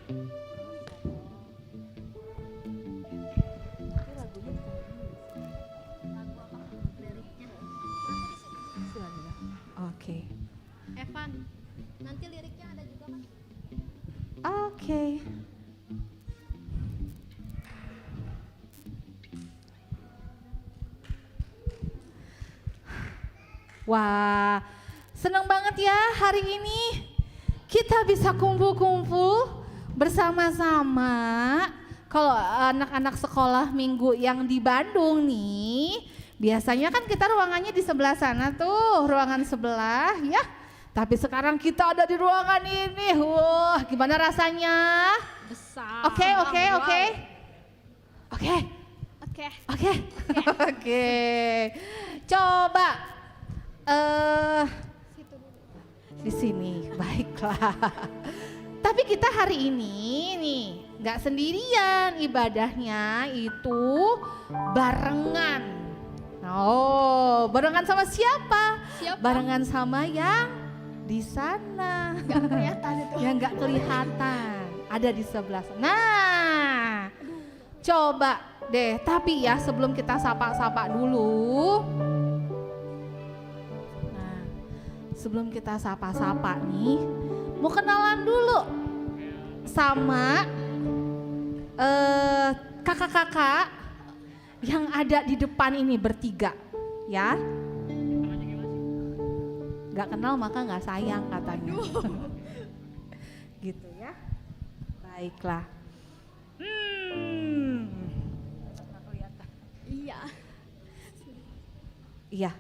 Oke. Evan, nanti liriknya ada juga kan? Oke. Wah, senang banget ya hari ini kita bisa kumpul-kumpul bersama-sama. Kalau anak-anak sekolah minggu yang di Bandung nih, biasanya kan kita ruangannya di sebelah sana tuh, ruangan sebelah ya. Tapi sekarang kita ada di ruangan ini. Wah, gimana rasanya? Besar. Oke. Coba di sini, baiklah. Tapi kita hari ini nih nggak sendirian, ibadahnya itu barengan. Oh, barengan sama siapa? Barengan sama yang di sana. Gak kelihatan itu. Yang nggak kelihatan, ada di sebelah sana. Nah, coba deh. Tapi ya sebelum kita sapa-sapa dulu. Nah, sebelum kita sapa-sapa nih, mau kenalan dulu sama kakak-kakak yang ada di depan ini bertiga, ya. Gak kenal maka gak sayang katanya. Gitu ya. Baiklah. Iya. Iya.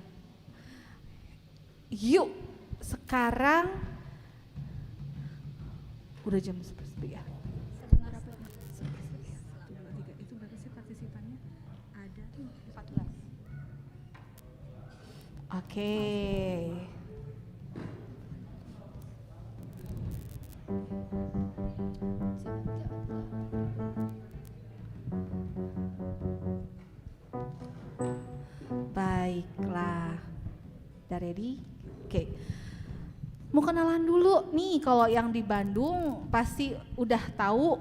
Yuk, sekarang udah jam 11 ya. Itu berapa sih partisipannya? Ada 14. Oke. Baiklah. Udah ready? Oke. Mau kenalan dulu nih, kalau yang di Bandung pasti udah tahu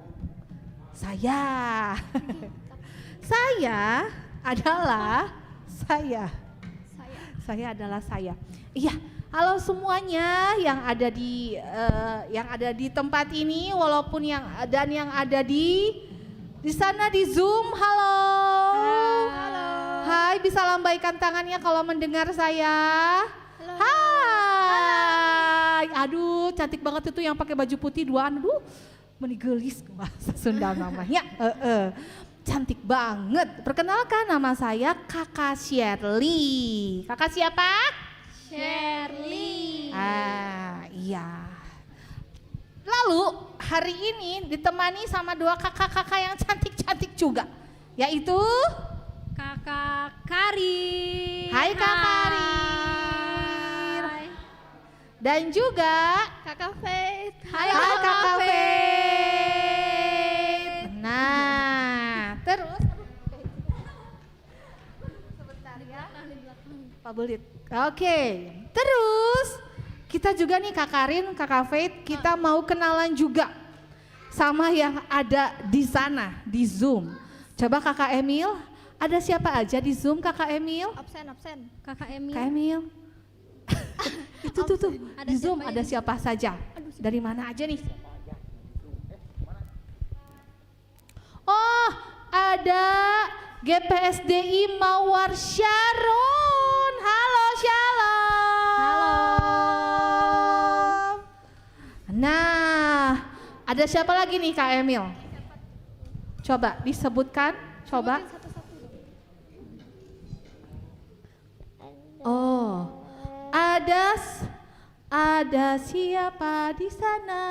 saya. Saya adalah saya. Iya, halo semuanya yang ada di tempat ini, walaupun yang ada di sana di Zoom. Halo. Halo. Hai, bisa lambaikan tangannya kalau mendengar saya. Halo. Hai. Aduh, cantik banget itu yang pakai baju putih duaan. Aduh, menigelis bahasa Sunda namanya. Cantik banget. Perkenalkan, nama saya Kakak Shirley. Kakak siapa? Shirley. Iya. Lalu hari ini ditemani sama dua kakak-kakak yang cantik-cantik juga, yaitu Kakak Karin. Hai Kak Karin. Dan juga Kakak Faith. Hai Kakak Faith. Nah, terus sebentar ya. Pak Belit. Oke, terus kita juga nih Kak Karin, Kakak Faith, kita mau kenalan juga sama yang ada di sana, di Zoom. Coba Kakak Emil, ada siapa aja di Zoom Kakak Emil? Absen. Kakak Emil. Kak Emil. Itu tuh, Ada di Zoom siapa ada ini? siapa saja? Dari mana aja nih? Oh, ada GPSDI Mawar Sharon. Halo Shalom. Halo. Nah, ada siapa lagi nih Kak Emil? Coba disebutkan, coba. Sebutin satu-satu. Oh, ada siapa di sana?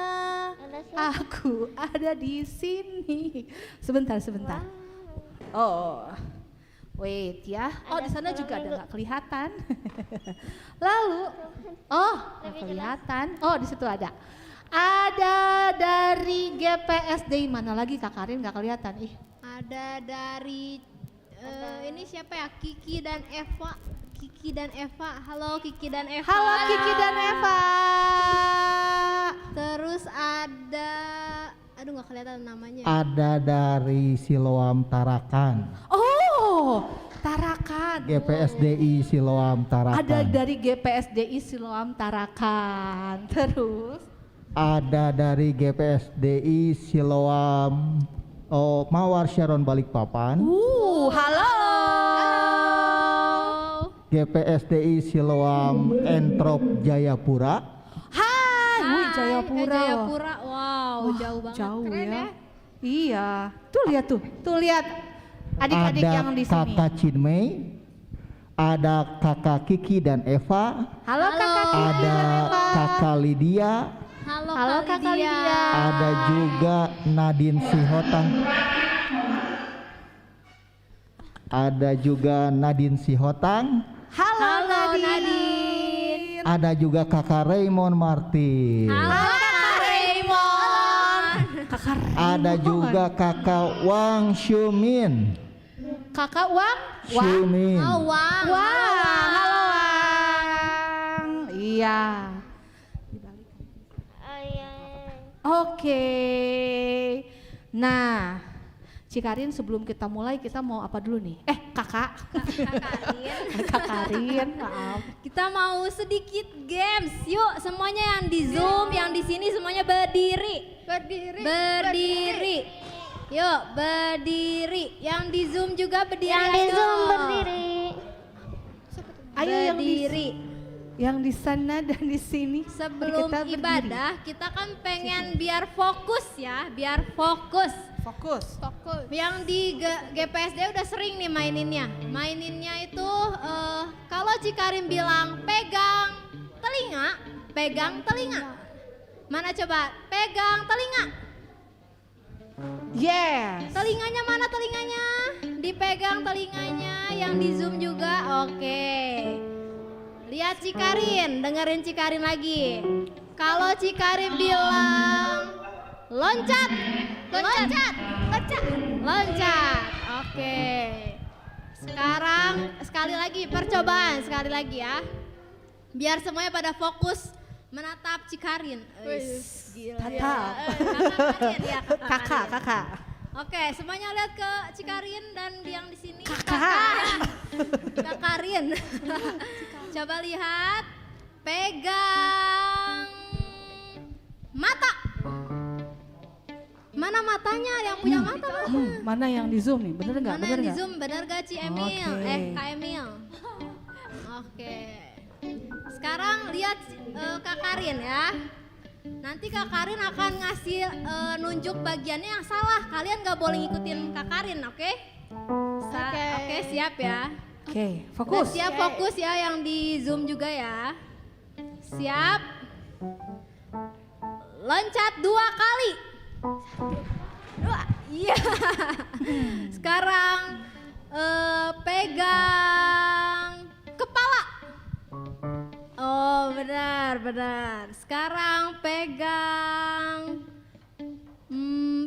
Aku ada di sini. Sebentar. Oh, wait ya. Oh, di sana juga ada nggak kelihatan. Lalu, oh, nggak kelihatan. Oh, di situ ada. Ada dari GPSD, mana lagi Kak Karin nggak kelihatan? Ih. Ada dari ini siapa ya? Kiki dan Eva. Halo Kiki dan Eva. Halo Kiki dan Eva. Terus ada, aduh nggak kelihatan namanya. Ada dari Siloam Tarakan. Oh, Tarakan. GPSDI Siloam Tarakan. Ada dari GPSDI Siloam Tarakan. Terus Ada dari GPSDI Siloam Mawar Sharon Balikpapan. halo. GPSDI Siloam Entrop Jayapura. Hai, wih, Jayapura. Jayapura. Wow, jauh banget. Jauh Keren ya. Iya. Tuh lihat tuh. Tuh lihat adik-adik Ada yang di sini. kakak Cinmay, ada kakak Kiki dan Eva, Halo kakak Kiki ada dan Eva. kakak Lydia, Halo Kak Kak Lydia. Lydia. ada juga Nadine Sihotang. Ada juga Nadine Sihotang, Halo, Halo, Nadine. Nadine. ada juga kakak Raymond Martin. Halo Kak Raymond. Kakak Ada Raymond. juga kakak Wang Xiumin. Kakak Wang. Xiumin. Oh, Wang. Wang. Halo Wang. Iya. Oke. Nah, Cikarin sebelum kita mulai kita mau apa dulu nih? Kakak. Kakarin. Kak Karin, maaf. Kita mau sedikit games. Yuk, semuanya yang di Zoom, yang di sini semuanya berdiri. Berdiri. Yuk, berdiri. Yang di Zoom juga berdiri. Yang di ayo. Zoom berdiri. Ayo Berdiri. yang di sana dan di sini. Sebelum Kita berdiri. ibadah, kita kan pengen biar fokus ya, biar fokus. Fokus. Yang di GPSD udah sering nih maininnya. Maininnya itu kalau Cikarin bilang pegang telinga. Mana coba? Pegang telinga. Yes. Telinganya mana telinganya? Dipegang telinganya, yang di Zoom juga. Oke. Lihat Cikarin, dengerin Cikarin lagi. Kalau Cikarin bilang loncat. Oke. Sekarang sekali lagi percobaan, sekali lagi ya. Biar semuanya pada fokus menatap Cikarin. Gila. Tatap. Kakak. Oke, semuanya lihat ke Cikarin dan yang di sini. Kakak. Kakarin. Coba lihat. Pegang mata. Mana matanya? Yang punya mata mana? Mana yang di Zoom nih? Bener nggak? Mana yang di Zoom? Bener gak Ci Emil? Oke. Kak Emil. Oke. Sekarang lihat Kak Karin ya. Nanti Kak Karin akan ngasih nunjuk bagiannya yang salah. Kalian gak boleh ngikutin Kak Karin, oke? Oke, siap ya. Oke, Dan fokus. siap fokus ya yang di Zoom juga ya. Siap. Loncat 2 kali. 2. Iya. Sekarang pegang kepala. Oh, benar. Sekarang pegang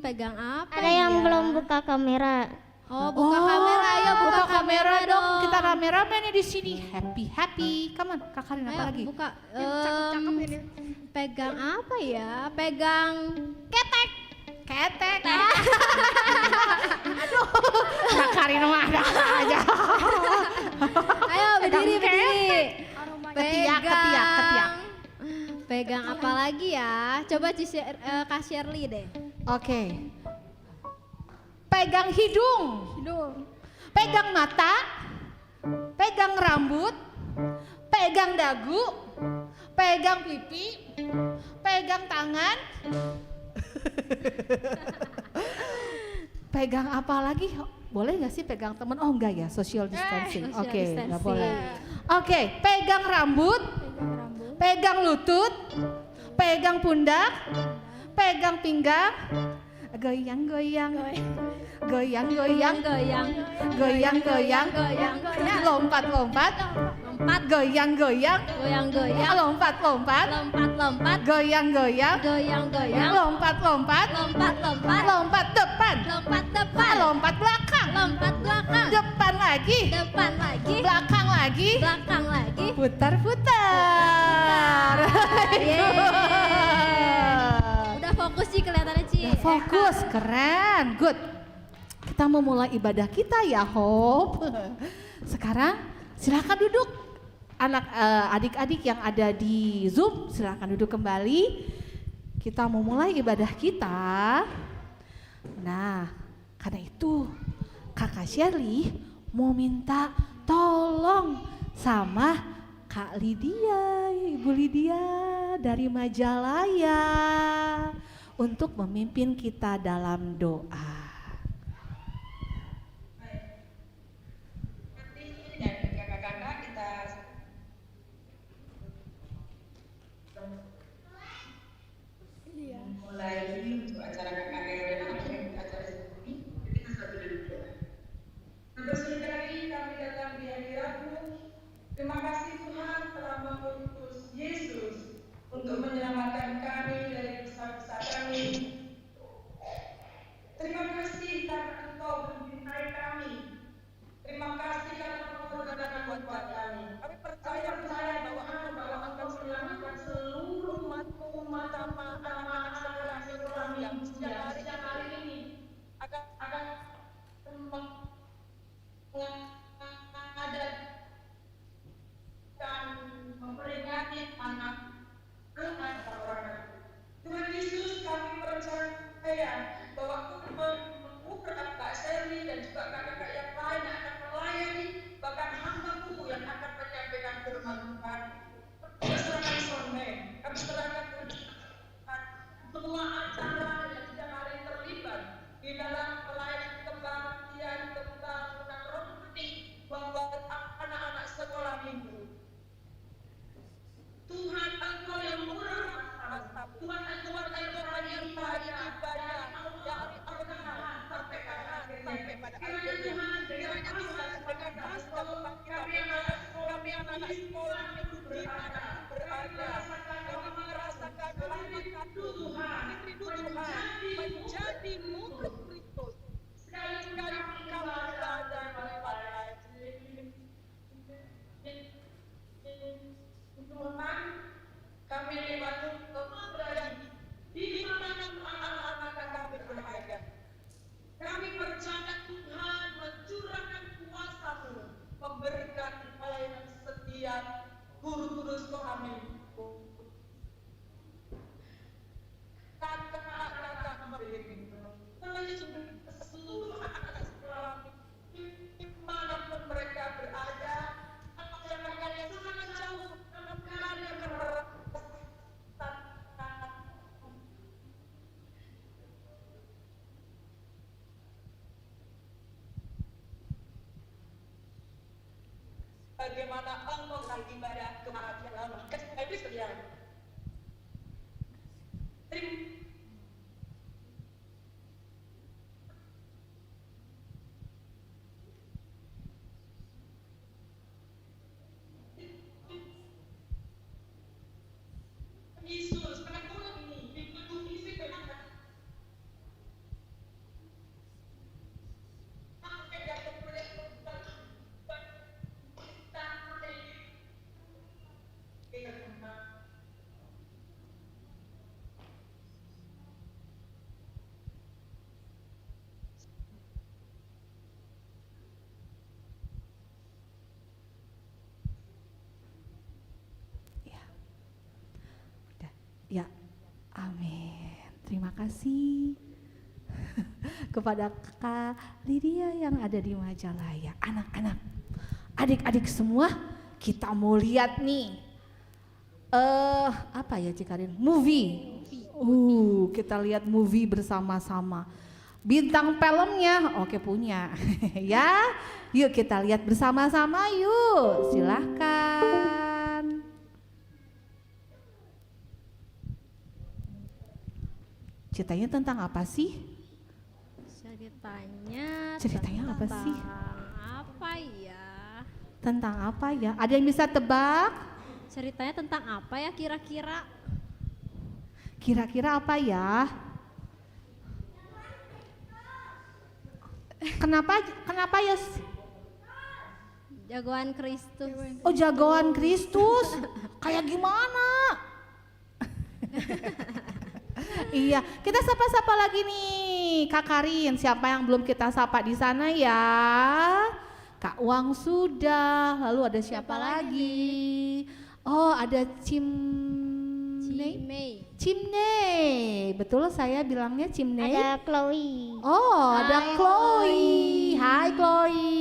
pegang apa? Ada yang ya? belum buka kamera. Oh, buka kamera. Ayo buka kamera dong. Kita rame-rame nih di sini. Happy. Come on, Kak Karin apa Ayo lagi? buka. Pegang apa ya? Pegang ketek. Aduh, Kak Karin mah ada aja. Ayo berdiri. Ketiak. Pegang apa lagi ya? Coba Kak Shirley deh. Oke. Pegang hidung. Pegang mata. Pegang rambut. Pegang dagu. Pegang pipi. Pegang tangan. Pegang apa lagi? Boleh nggak sih pegang teman? Oh enggak ya, social distancing. social Oke, nggak distancing. boleh. Oke, pegang rambut. Pegang lutut. Pegang pundak. Pegang pinggang. Goyang. Goyang. Lompat. Goyang. Lompat. Lompat. Goyang. Lompat. Lompat depan. Lompat belakang. Depan lagi. Belakang lagi. Putar. Udah fokus sih kelihatannya Ci. Fokus, keren, good. Kita mau mulai ibadah kita ya, Hope. Sekarang silakan duduk. Adik-adik yang ada di Zoom, silakan duduk kembali. Kita mau mulai ibadah kita. Nah, karena itu Kakak Shirley mau minta tolong sama Kak Lydia, Ibu Lydia dari Majalaya untuk memimpin kita dalam doa. Dan kakak-kakak kita mulai untuk acara KKR dan acara ini kita satu dari doa. Bersyukuri kami datang di hadirat-Mu. Terima kasih Tuhan telah mengutus Yesus untuk menyelamatkan kami dari dosa-dosa kami. Terima kasih karena Engkau mencintai kami. Terima kasih karena Engkau berkata buat kami. Kami percaya bahwa Engkau menyelamatkan seluruh umat kami yang sejak hari ini akan mengadakan dan memperingati anak orang. Tuhan Yesus, kami percaya bahwa mengukur Kak Shirley dan juga kakak-kakak yang lain yang akan melayani, bahkan hamba-Mu yang akan menyampaikan firman Tuhan. Kami serahkan soneng, kami serahkan semua acara yang setiap hari terlibat di dalam pelayanan kebaktian tentang roti membuat anak-anak sekolah minggu. Tuhan Engkau yang murah, Tuhan Engkau yang ibadah yang sampai pada akhirnya. Kiranya Tuhan dengan kami anak sekolah minggu berada, kami merasakan rahmat Tuhan menjadi murid Kristus. Sekali-kali kami berada pada Tuhan, kami lewat berada di mana anak-anak kami berada. Kami percaya Tuhan mencurahkan kuasa-Mu, memberikan pelayanan setiap guru-guru sekolah minggu. Kakak-kakak seluruh anak sekolah dimanapun mereka berada, anak-anak yang sangat jauh, anak-anak yang bagaimana engkau beribadah kepada Allah. Itu sekalian. Yesus, pengakuan ini dipenuhi dengan Ya, amin. Terima kasih kepada Kak Lydia yang ada di Majalaya. Anak-anak, adik-adik semua, kita mau lihat nih. Apa ya Cikarin? Movie. Kita lihat movie bersama-sama. Bintang filmnya, oke punya. Ya, yuk kita lihat bersama-sama yuk. Silahkan. Ceritanya tentang apa sih? Ceritanya apa sih? Apa ya? Tentang apa ya? Ada yang bisa tebak? Ceritanya tentang apa ya kira-kira? Kira-kira apa ya? Kenapa ya? Jagoan Kristus. Oh, jagoan Kristus. Kayak gimana? Iya, kita sapa-sapa lagi nih, Kak Karin. Siapa yang belum kita sapa di sana ya? Kak Wang sudah. Lalu ada siapa lagi? Oh, ada Mei. Cimney. Betul saya bilangnya Cimney? Ada Chloe. Oh, ada Hai, Chloe. Hai Chloe.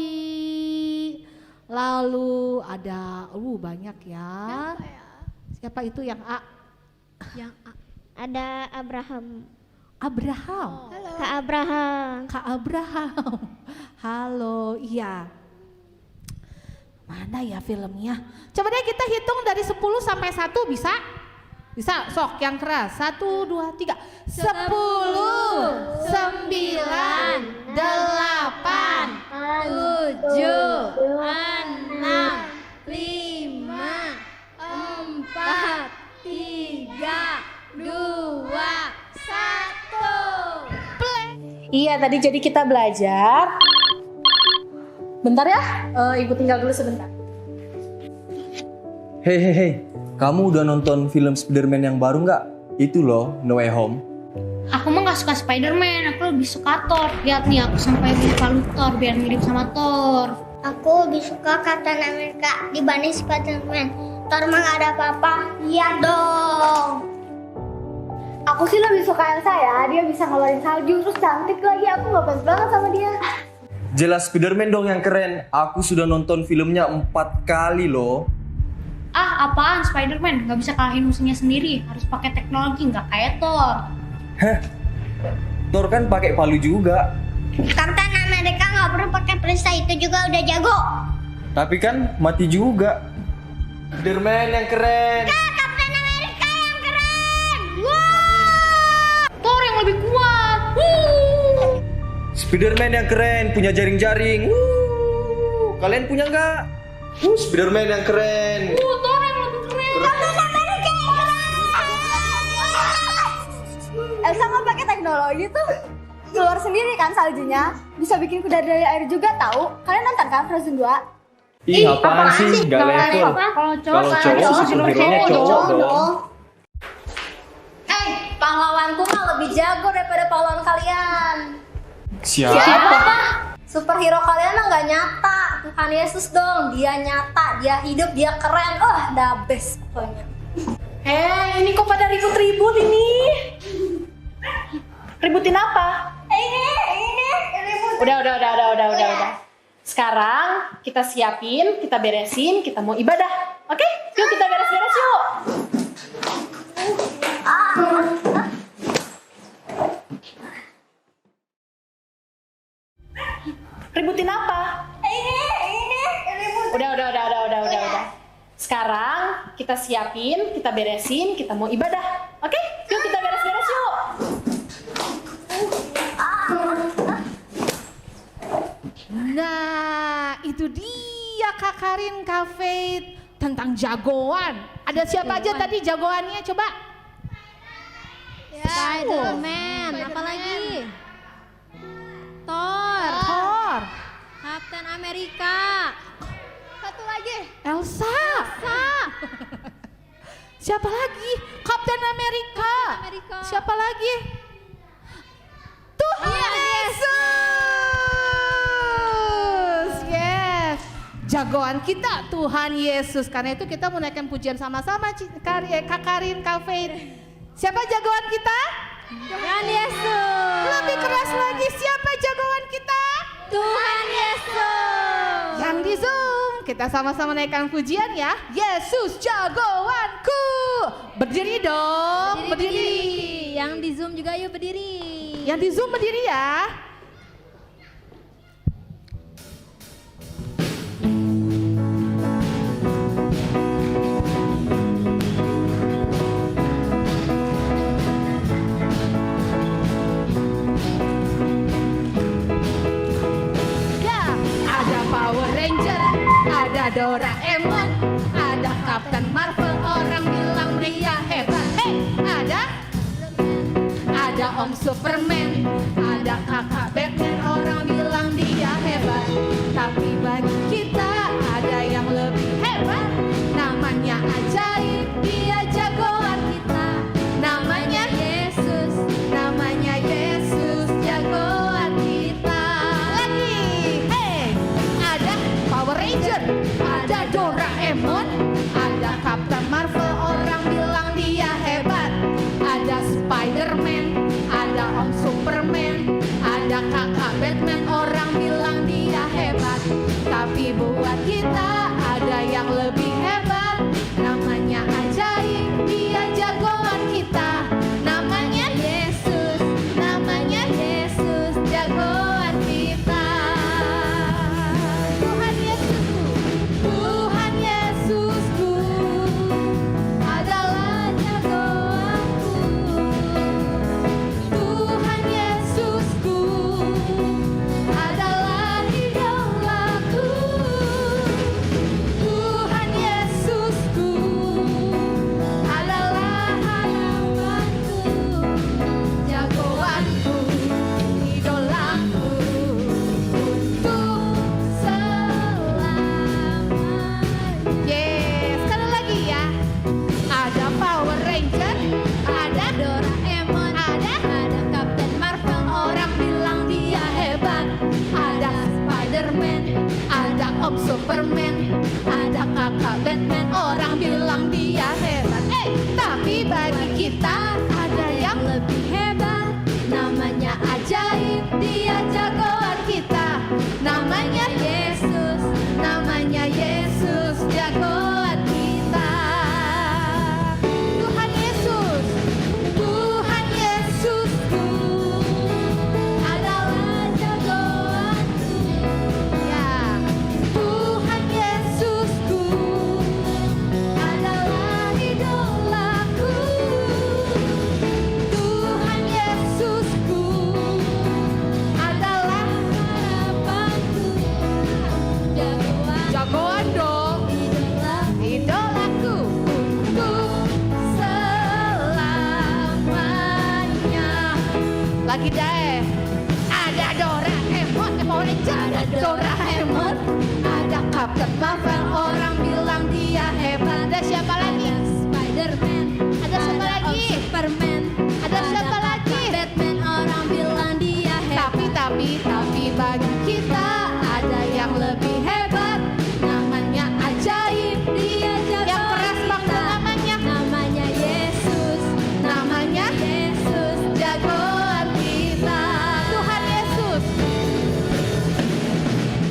Lalu ada banyak ya. Siapa itu yang A? Yang A. Ada Abraham. Abraham. Kak Abraham. Kak Abraham. Halo, iya. Mana ya filmnya? Coba deh kita hitung dari 10 sampai 1 bisa? Bisa, sok yang keras. 1, 2, 3. 10, 9, 8, 7, 6, 5, 4, 3, 2, 1. Iya, tadi jadi kita belajar. Bentar ya, Ibu tinggal dulu sebentar. Hei, kamu udah nonton film Spider-Man yang baru nggak? Itu loh, No Way Home. Aku mah gak suka Spider-Man, aku lebih suka Thor. Lihat nih, aku sampai beli palu Thor biar mirip sama Thor. Aku lebih suka Captain America dibanding Spider-Man. Thor mah gak ada apa-apa. Iya dong. Aku sih lebih suka Elsa ya, dia bisa ngeluarin salju, terus cantik lagi, aku ngefans banget sama dia. Jelas Spider-Man dong yang keren. Aku sudah nonton filmnya 4 kali loh. Ah, apaan Spider-Man? Gak bisa kalahin musuhnya sendiri, harus pakai teknologi, gak kayak Thor. Heh, Thor kan pakai palu juga. Captain America gak perlu pakai perisai, itu juga udah jago. Tapi kan mati juga. Spider-Man yang keren. Captain America yang keren. Thor yang lebih kuat. Spider-Man yang keren, punya jaring-jaring. Kalian punya nggak? Spider-Man yang keren. Thor yang lebih keren. Elsa nggak pakai teknologi tuh, keluar sendiri kan saljunya, bisa bikin kuda dari air juga tahu. Kalian nonton kan Frozen 2? Ih, apaan sih? Gak level. Kalau Kalau cowok superhero-nya cowok dong. Pahlawanku mah lebih jago daripada pahlawan kalian. Siapa? Superhero kalian mah nggak nyata. Tuhan Yesus dong, dia nyata, dia hidup, dia keren. The best pokoknya. Ini kok pada ribut-ribut ini? Ributin apa? Ini ribut. Udah. Sekarang kita siapin, kita beresin, kita mau ibadah. Oke? Yuk kita beres-beres yuk. Ributin apa? Ini ribut. Udah. Sekarang kita siapin, kita beresin, kita mau ibadah. Oke? Yuk kita beres-beres yuk. Nah, itu dia Kak Karin Cafe tentang jagoan. Ada siapa aja tadi jagoannya? Coba. Spider-Man, apalagi? Thor, Captain America. Satu lagi. Elsa. Siapa lagi? Captain America. Siapa lagi? Tuhan Yesus. Yes. Jagoan kita Tuhan Yesus. Karena itu kita menaikkan pujian sama-sama Kak Karin Cafe. Siapa jagoan kita? Tuhan Yesus. Lebih keras lagi, siapa jagoan kita? Tuhan Yesus. Yang di Zoom, kita sama-sama naikkan pujian ya. Yesus jagoanku. Berdiri dong, berdiri. Yang di Zoom juga yuk berdiri. Yang di Zoom berdiri ya. Ada Doraemon, ada Captain Marvel, orang bilang dia hebat. Ada Om Superman, ada Kakak Batman, orang bilang dia hebat. Tapi bagi kita ada yang lebih hebat, namanya ajaib, dia jagoan kita, namanya Yesus. Lagi deh. Ada Doraemon, Power Ranger. Ada Doraemon. Ada Captain Marvel, orang bilang dia hebat. Ada siapa lagi? Spider-Man. Ada siapa lagi? Superman. Ada siapa lagi? Batman, orang bilang dia hebat. Tapi bagi kita ada yang lebih hebat. Namanya ajaib. Dia jagoan Yang keras banget kita. namanya. Namanya Yesus. Namanya Yesus. jagoan kita. Tuhan Yesus.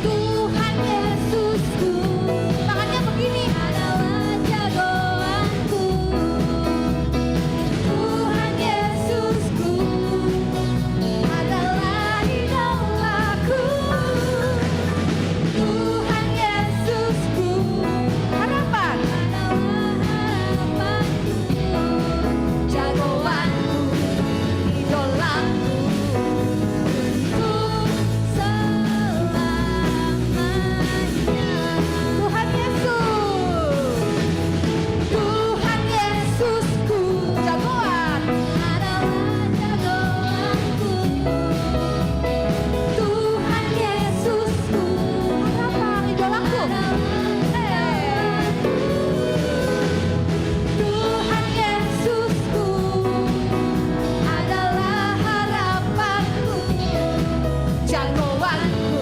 Tuhan Yesusku. Tangannya begini. Adalah jagoanku. Tuhan Yesusku adalah idolaku. Tuhan Yesusku harapan. Jagoanku, idolaku. Tuhan Yesus. Tuhan Yesusku jagoan. Tuhan Yesusku harapan idolaku. Tuhan Yesusku adalah harapanku, jagoanku,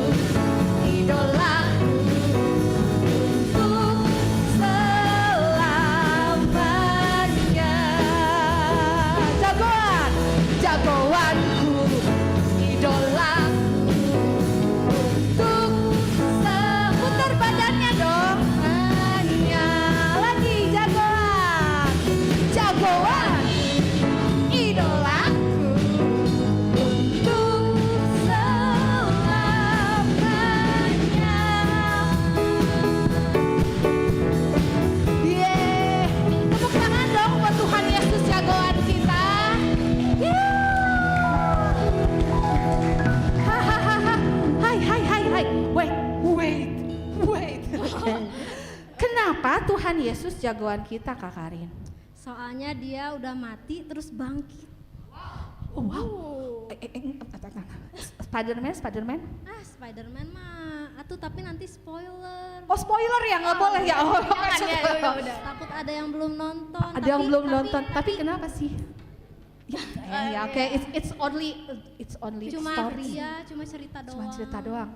idolaku untuk selamanya. Jagoanku, idolaku untuk seputar badannya dong. Hanya lagi jagoan, idolaku untuk selamanya. Yeay, tepuk tangan dong buat Tuhan Yesus jagoan kita. Hahaha. Hai. Wait. Kenapa Tuhan Yesus jagoan kita, Kak Karin? Soalnya dia udah mati terus bangkit. Oh, wow. Spider-Man. Spider-Man mah, tapi nanti spoiler. Oh, spoiler ya, nggak boleh ya. Oh, Jangan ya, udah. Takut ada yang belum nonton. Ada yang belum nonton. Tapi kenapa sih? Ya, oke. It's only Cuma story. cuma cerita doang. Cuma cerita doang.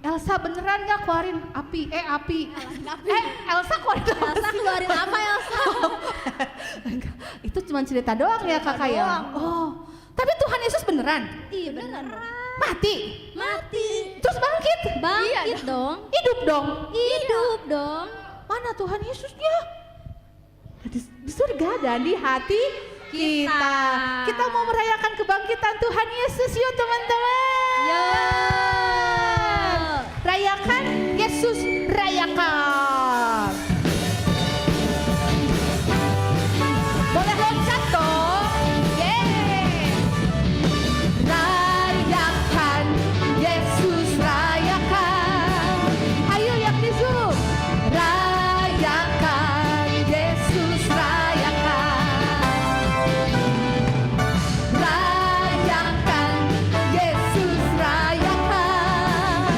Elsa beneran nggak keluarin api? Elsa keluarin apa Elsa sih? keluarin apa Elsa? Enggak, itu cuma cerita doang ya kakak ya. Oh, tapi Tuhan Yesus beneran Iya beneran dong. mati, terus bangkit, Bangkit dong. hidup dong. Hidup dong. Mana Tuhan Yesusnya? Di surga dan di hati kita. Kita mau merayakan kebangkitan Tuhan Yesus yuk teman-teman. Yo. Rayakan Yesus, rayakan. Boleh loncat dong. Yeay. Rayakan Yesus, rayakan. Ayo yang di Zoom. Rayakan Yesus, rayakan. Rayakan Yesus, rayakan.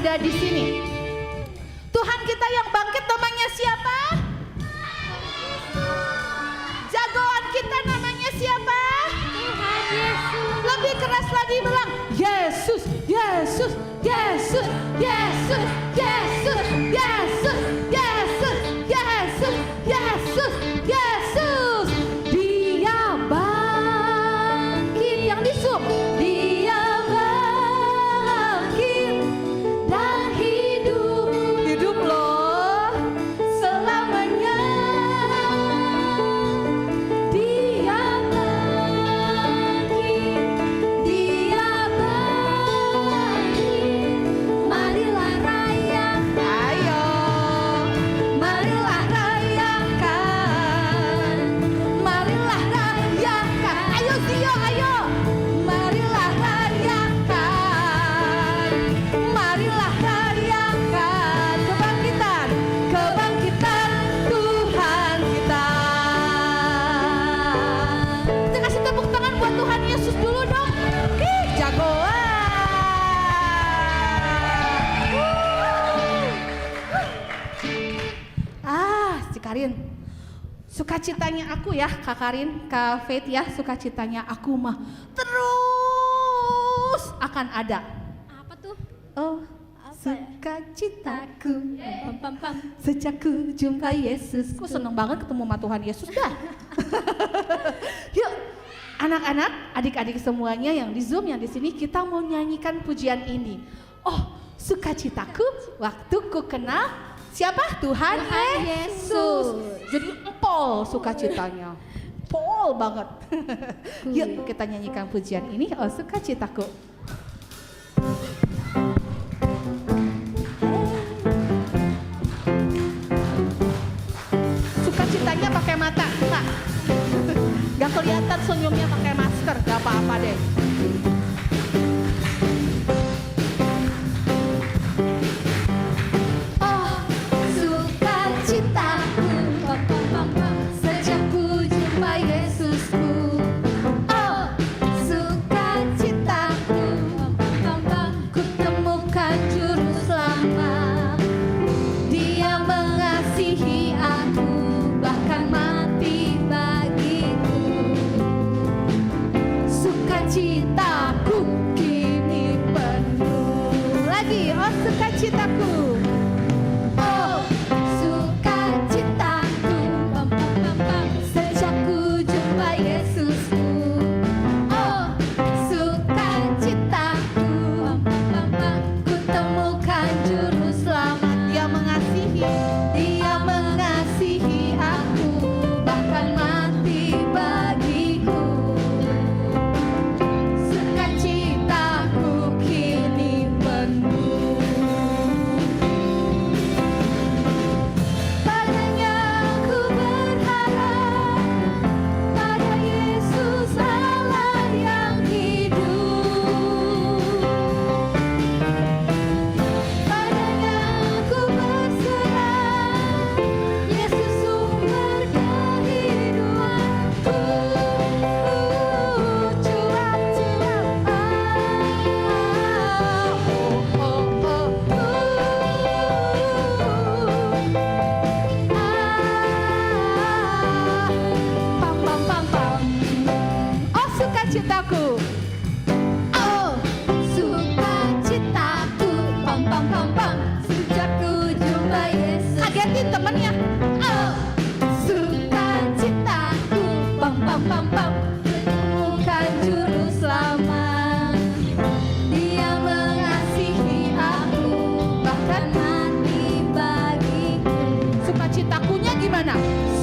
ada di sini. Tuhan kita yang bangkit namanya siapa? Jagoan kita namanya siapa? Tuhan Yesus. Lebih keras lagi bilang, Yesus, Yesus, Yesus, Yesus, Yesus, Yesus, Yesus, Yesus, Yesus, Yesus. Dia bangkit, yang disuk. Dia bangkit dan hidup, hidup loh selamanya. Dia bangkit, dia bangkit. Marilah rayakan, ayo, marilah rayakan, marilah rayakan. Ayo Zio, ayo, marilah rayakan, marilah rayakan kebangkitan, kebangkitan Tuhan kita. Kita kasih tepuk tangan buat Tuhan Yesus dulu dong. Ih, jagoan. Si Karin. Sukacitanya aku ya, Kak Karin, Kak Faith ya, sukacitanya aku mah terus akan ada. Apa tuh? Oh, sukacitaku sejak ku jumpa Yesus. Ku seneng banget ketemu sama Tuhan Yesus dah. Yuk, anak-anak, adik-adik semuanya yang di Zoom, yang di sini, kita mau nyanyikan pujian ini. Oh, sukacitaku waktu ku kenal siapa? Tuhan Yesus. Jadi empol sukacitanya. Pol banget. Yuk kita nyanyikan pujian ini. Oh, sukacitaku. Sukacitanya pakai mata, Kak. Gak kelihatan senyumnya pakai masker, gak apa-apa deh. Oh, sukacitaku sejak ku jumpa Yesusku. Oh, sukacitaku ku temukan juru selamat. Dia mengasihi aku, bahkan mati bagiku. Sukacitaku kini penuh. Lagi, oh sukacitaku. Oh, sukacitaku sejak ku jumpa Yesusku. Oh, sukacitaku ku temukan juru selamat. Dia mengasihi aku, bahkan mati bagiku. Sukacitaku kini penuh. Padanya ku berharap, pada Yesus Allah yang hidup. Padanya ku berserah, Yesus sumber kehidupanku. Cuap-cuap, pam pam pam pam. Oh sukacitaku. Oh sukacitaku, pam pam pam pam, sejak ku jumpa Yesus. Kagetin temennya. Oh sukacitaku, pam pam pam pam, temukan juru selamat. Dia mengasihi aku, bahkan mati bagiku. Sukacitakunya gimana?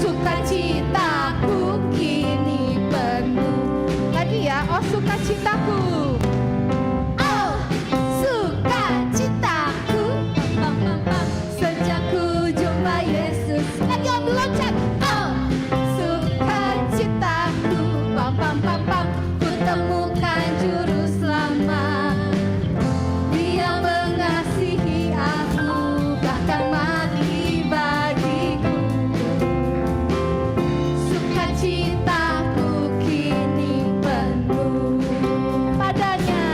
Sukacitaku kini penuh. Lagi ya, oh sukacitaku. Oh sukacitaku, pam pam pam, sejak ku jumpa Yesus. Lagi om loncat. Oh sukacitaku, pam pam pam pam, ku temukan juru selamat. Dia mengasihi aku, bahkan mati bagiku. Sukacitaku kini penuh. Padanya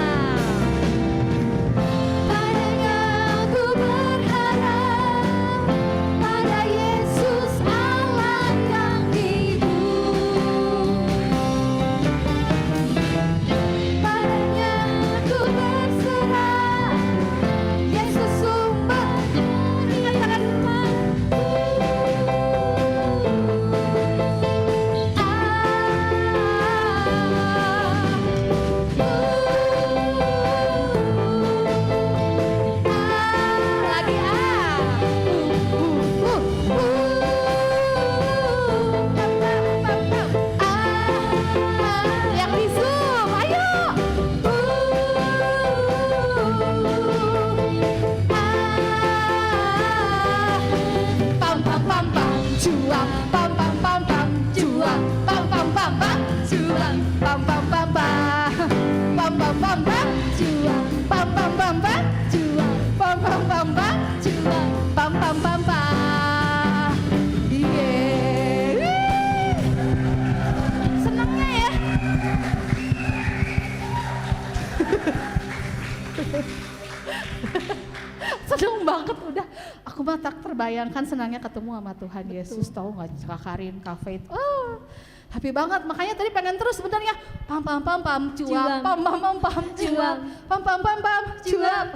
banget udah. Aku mah tak terbayangkan senangnya ketemu sama Tuhan Yesus, tahu nggak Kak Karin, Kak Faith. Oh, happy banget. Makanya tadi pengen terus sebenarnya. Pam pam pam pam cuap, pam pam pam pam cuap, pam pam pam pam cuap.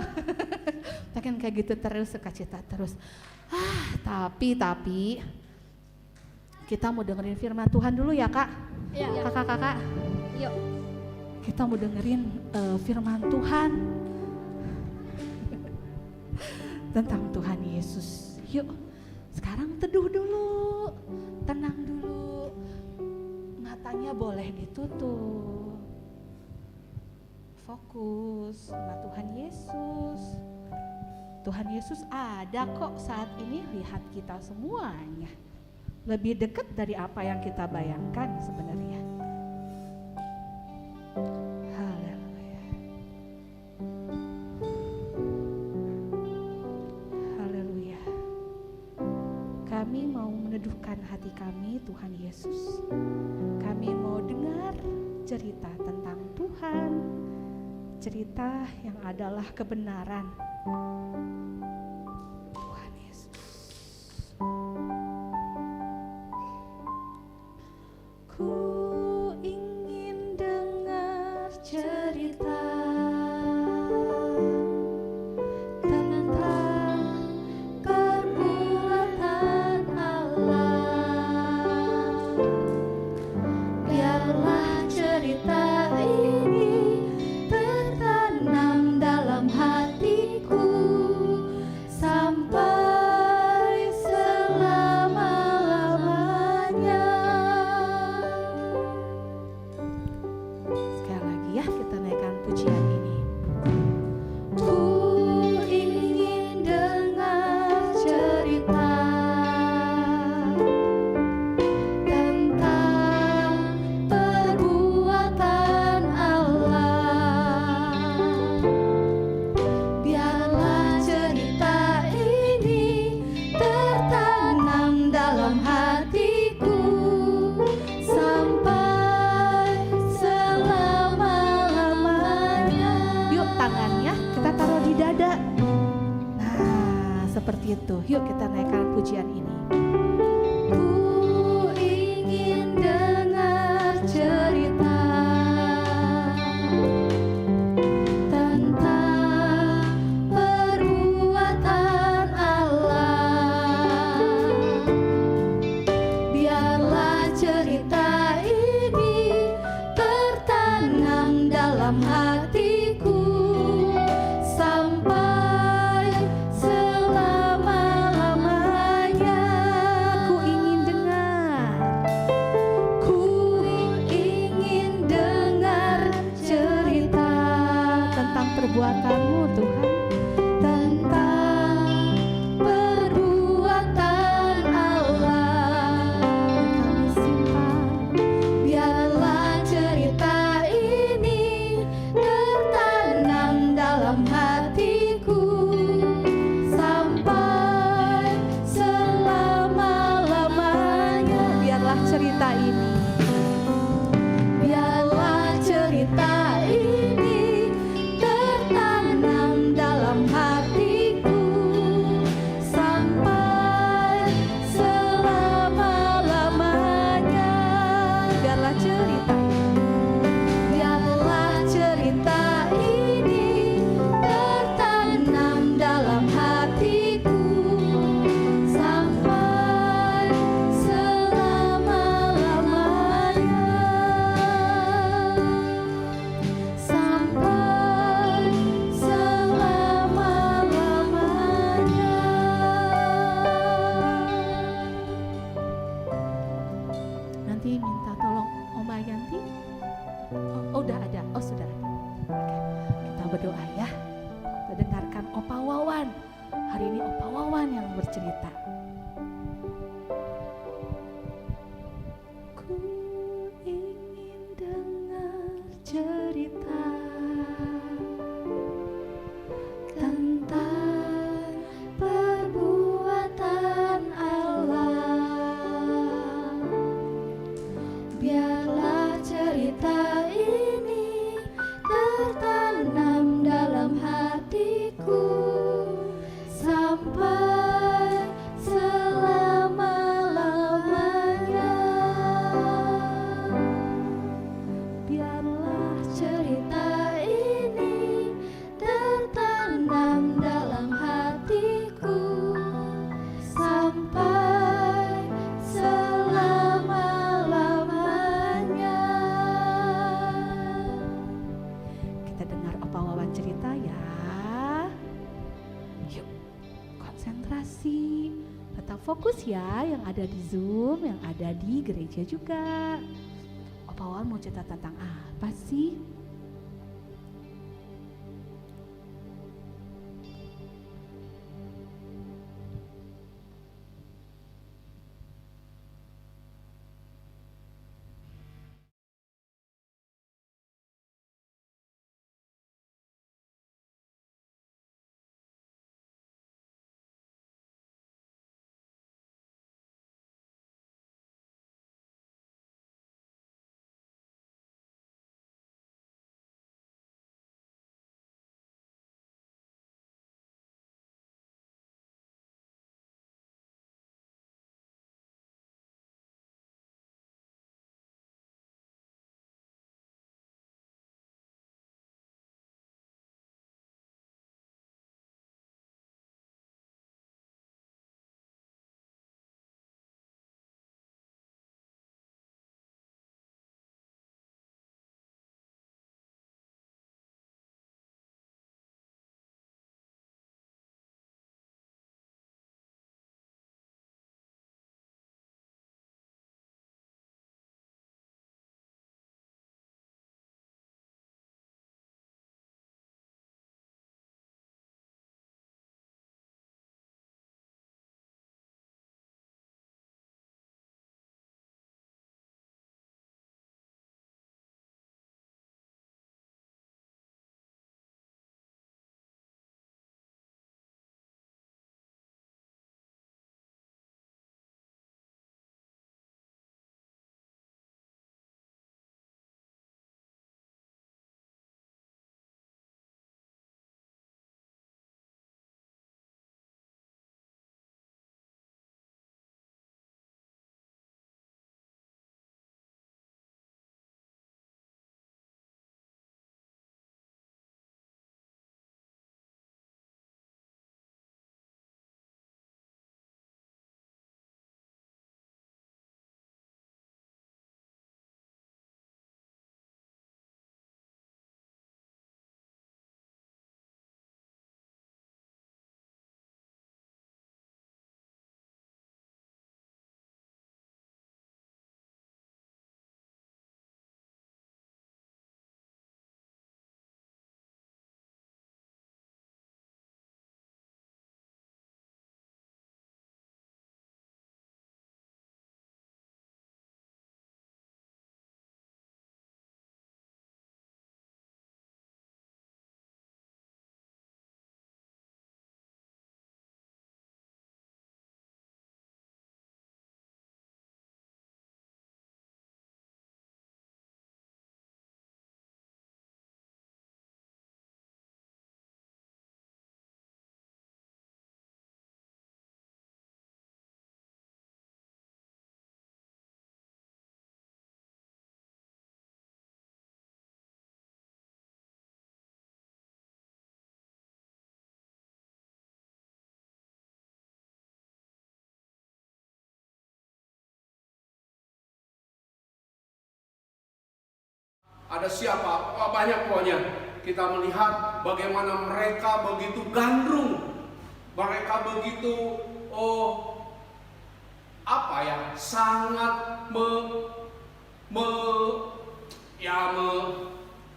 Pengen kayak gitu terus, sukacita terus. Tapi kita mau dengerin firman Tuhan dulu ya Kak. Iya. Kakak-kakak. Yuk. Kita mau dengerin firman Tuhan tentang Tuhan Yesus. Yuk, sekarang teduh dulu, tenang dulu. Matanya boleh ditutup. Fokus sama Tuhan Yesus. Tuhan Yesus ada kok saat ini, lihat kita semuanya. Lebih dekat dari apa yang kita bayangkan sebenarnya. Haleluya. Haleluya. Kami mau meneduhkan hati kami Tuhan Yesus. Kami mau dengar cerita tentang Tuhan. Cerita yang adalah kebenaran. Tuhan Yesus. Ku ingin dengar cerita tentang perbuatan Allah. Biarlah cerita ini tertanam dalam hatiku sampai selama-lamanya. Sekali lagi ya, kita naikkan pujian ini. Ku ingin dengar cerita tentang perbuatan Allah. Biarlah cerita ini tertanam dalam hatiku sampai selama-lamanya. Yuk, tangannya kita taruh di dada. Nah, seperti itu. Yuk kita naikkan pujian ini. Ku ingin dengar cerita tentang perbuatan Allah. Biarlah cerita ini tertanam dalam hatiku sampai selama-lamanya. Ku ingin dengar. Ku ingin dengar cerita tentang perbuatan-Mu Tuhan. Tentang perbuatan Allah yang kami simpan. Biarlah cerita ini tertanam dalam hatiku sampai selama-lamanya. Biarlah cerita ini. Biarlah cerita ini tertanam dalam hatiku sampai selama-lamanya. Biarlah cerita ini tertanam dalam hatiku sampai selama-lamanya. Sampai selama-lamanya. Nanti minta tolong Oma Yanti. Oh, udah ada. Oh, sudah ada. Oke. Kita berdoa ya. Kita dengarkan Opa Wawan. Hari ini Opa Wawan yang bercerita. Ku ingin dengar cerita tentang perbuatan Allah. Biarlah cerita ini tertanam dalam hatiku sampai fokus ya, yang ada di Zoom, yang ada di gereja juga. Opa Wawan mau cerita tentang apa sih? Ada siapa? Wah, banyak pokoknya. Kita melihat bagaimana mereka begitu gandrung, mereka begitu sangat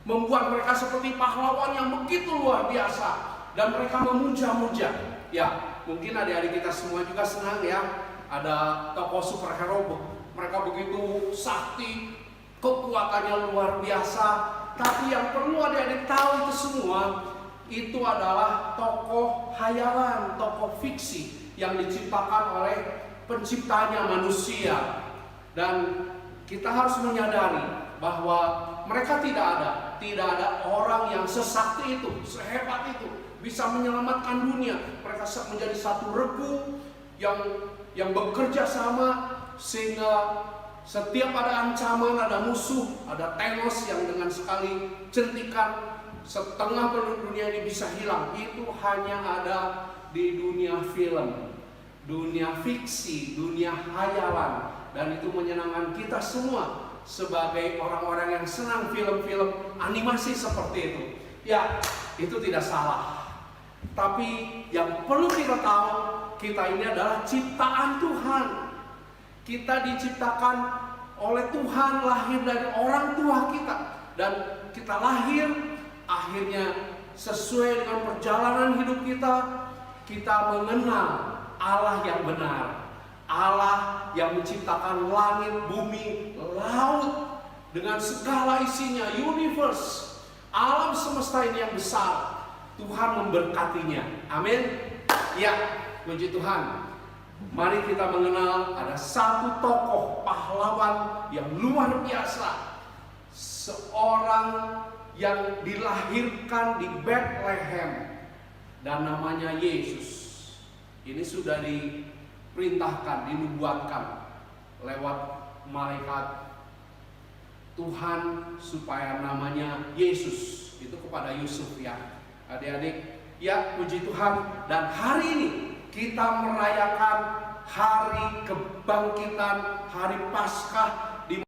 membuat mereka seperti pahlawan yang begitu luar biasa, dan mereka memuja-muja. Ya, mungkin adik-adik kita semua juga senang ya, ada tokoh superhero, mereka begitu sakti, kekuatannya luar biasa. Tapi yang perlu adik-adik tahu itu semua, itu adalah tokoh hayalan, tokoh fiksi yang diciptakan oleh penciptanya manusia. Dan kita harus menyadari bahwa mereka tidak ada orang yang sesakti itu, sehebat itu, bisa menyelamatkan dunia. Mereka menjadi satu regu yang bekerja sama, sehingga setiap ada ancaman, ada musuh, ada Thanos yang dengan sekali centikan setengah penduduk dunia ini bisa hilang. Itu hanya ada di dunia film, dunia fiksi, dunia hayalan. Dan itu menyenangkan kita semua sebagai orang-orang yang senang film-film animasi seperti itu. Ya, itu tidak salah. Tapi yang perlu kita tahu, kita ini adalah ciptaan Tuhan. Kita diciptakan oleh Tuhan, lahir dari orang tua kita. Dan kita lahir, akhirnya sesuai dengan perjalanan hidup kita, kita mengenal Allah yang benar. Allah yang menciptakan langit, bumi, laut dengan segala isinya, universe, alam semesta ini yang besar. Tuhan memberkatinya. Amin. Ya, puji Tuhan. Mari kita mengenal ada satu tokoh pahlawan yang luar biasa. Seorang yang dilahirkan di Bethlehem dan namanya Yesus. Ini sudah diperintahkan, dinubuatkan lewat malaikat Tuhan supaya namanya Yesus itu kepada Yusuf ya. Adik-adik, ya puji Tuhan. Dan hari ini kita merayakan hari kebangkitan, hari Paskah di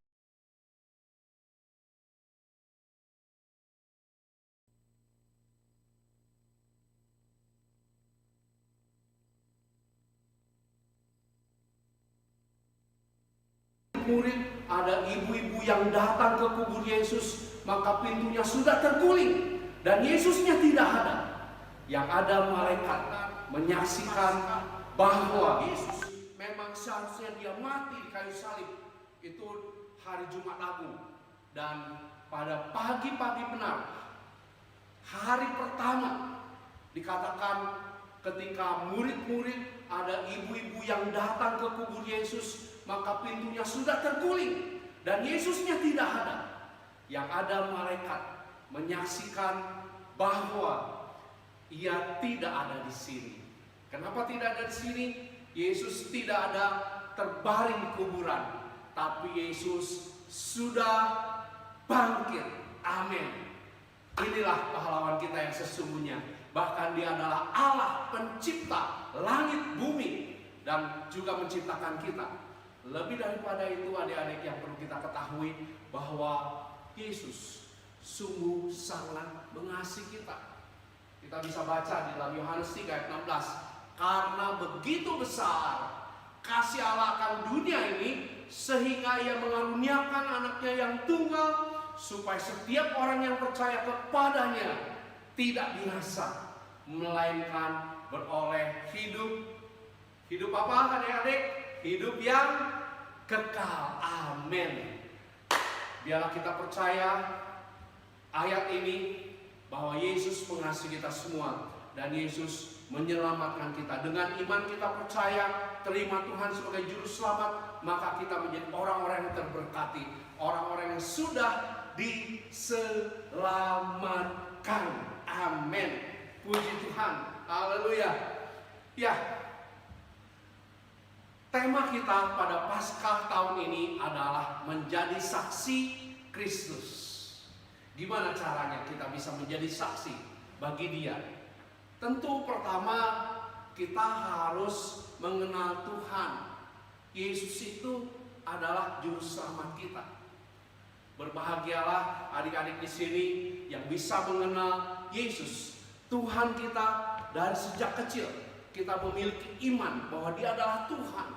murid, ada ibu-ibu yang datang ke kubur Yesus, maka pintunya sudah terguling dan Yesusnya tidak ada. Yang ada malaikat menyaksikan bahwa Yesus memang seharusnya dia mati di kayu salib. Itu hari Jumat Agung. Dan pada pagi-pagi benar, hari pertama, dikatakan ketika murid-murid, ada ibu-ibu yang datang ke kubur Yesus, maka pintunya sudah terguling dan Yesusnya tidak ada. Yang ada malaikat menyaksikan bahwa ia tidak ada di sini. Kenapa tidak ada di sini? Yesus tidak ada terbaring di kuburan, tapi Yesus sudah bangkit. Amin. Inilah pahlawan kita yang sesungguhnya. Bahkan dia adalah Allah pencipta langit bumi dan juga menciptakan kita. Lebih daripada itu, adik-adik, yang perlu kita ketahui bahwa Yesus sungguh sangat mengasihi kita. Kita bisa baca di dalam Yohanes 3 ayat 16. Karena begitu besar kasih Allah akan dunia ini, sehingga ia mengaruniakan anaknya yang tunggal, supaya setiap orang yang percaya kepadanya tidak binasa, melainkan beroleh hidup. Hidup apa adik-adik? Hidup yang kekal. Amin. Biarlah kita percaya ayat ini, bahwa Yesus mengasihi kita semua dan Yesus menyelamatkan kita. Dengan iman kita percaya, terima Tuhan sebagai juru selamat, maka kita menjadi orang-orang yang terberkati, orang-orang yang sudah diselamatkan. Amin. Puji Tuhan. Haleluya. Ya. Tema kita pada Paskah tahun ini adalah menjadi saksi Kristus. Gimana caranya kita bisa menjadi saksi bagi Dia? Tentu pertama kita harus mengenal Tuhan. Yesus itu adalah juru selamat kita. Berbahagialah adik-adik di sini yang bisa mengenal Yesus, Tuhan kita. Dari sejak kecil kita memiliki iman bahwa Dia adalah Tuhan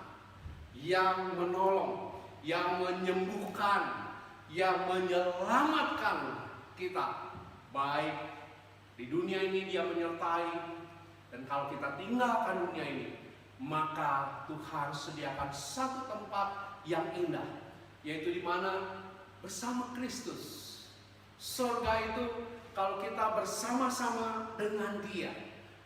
yang menolong, yang menyembuhkan, yang menyelamatkan kita. Baik di dunia ini Dia menyertai, dan kalau kita tinggalkan dunia ini, maka Tuhan sediakan satu tempat yang indah, yaitu di mana bersama Kristus. Surga itu kalau kita bersama-sama dengan Dia.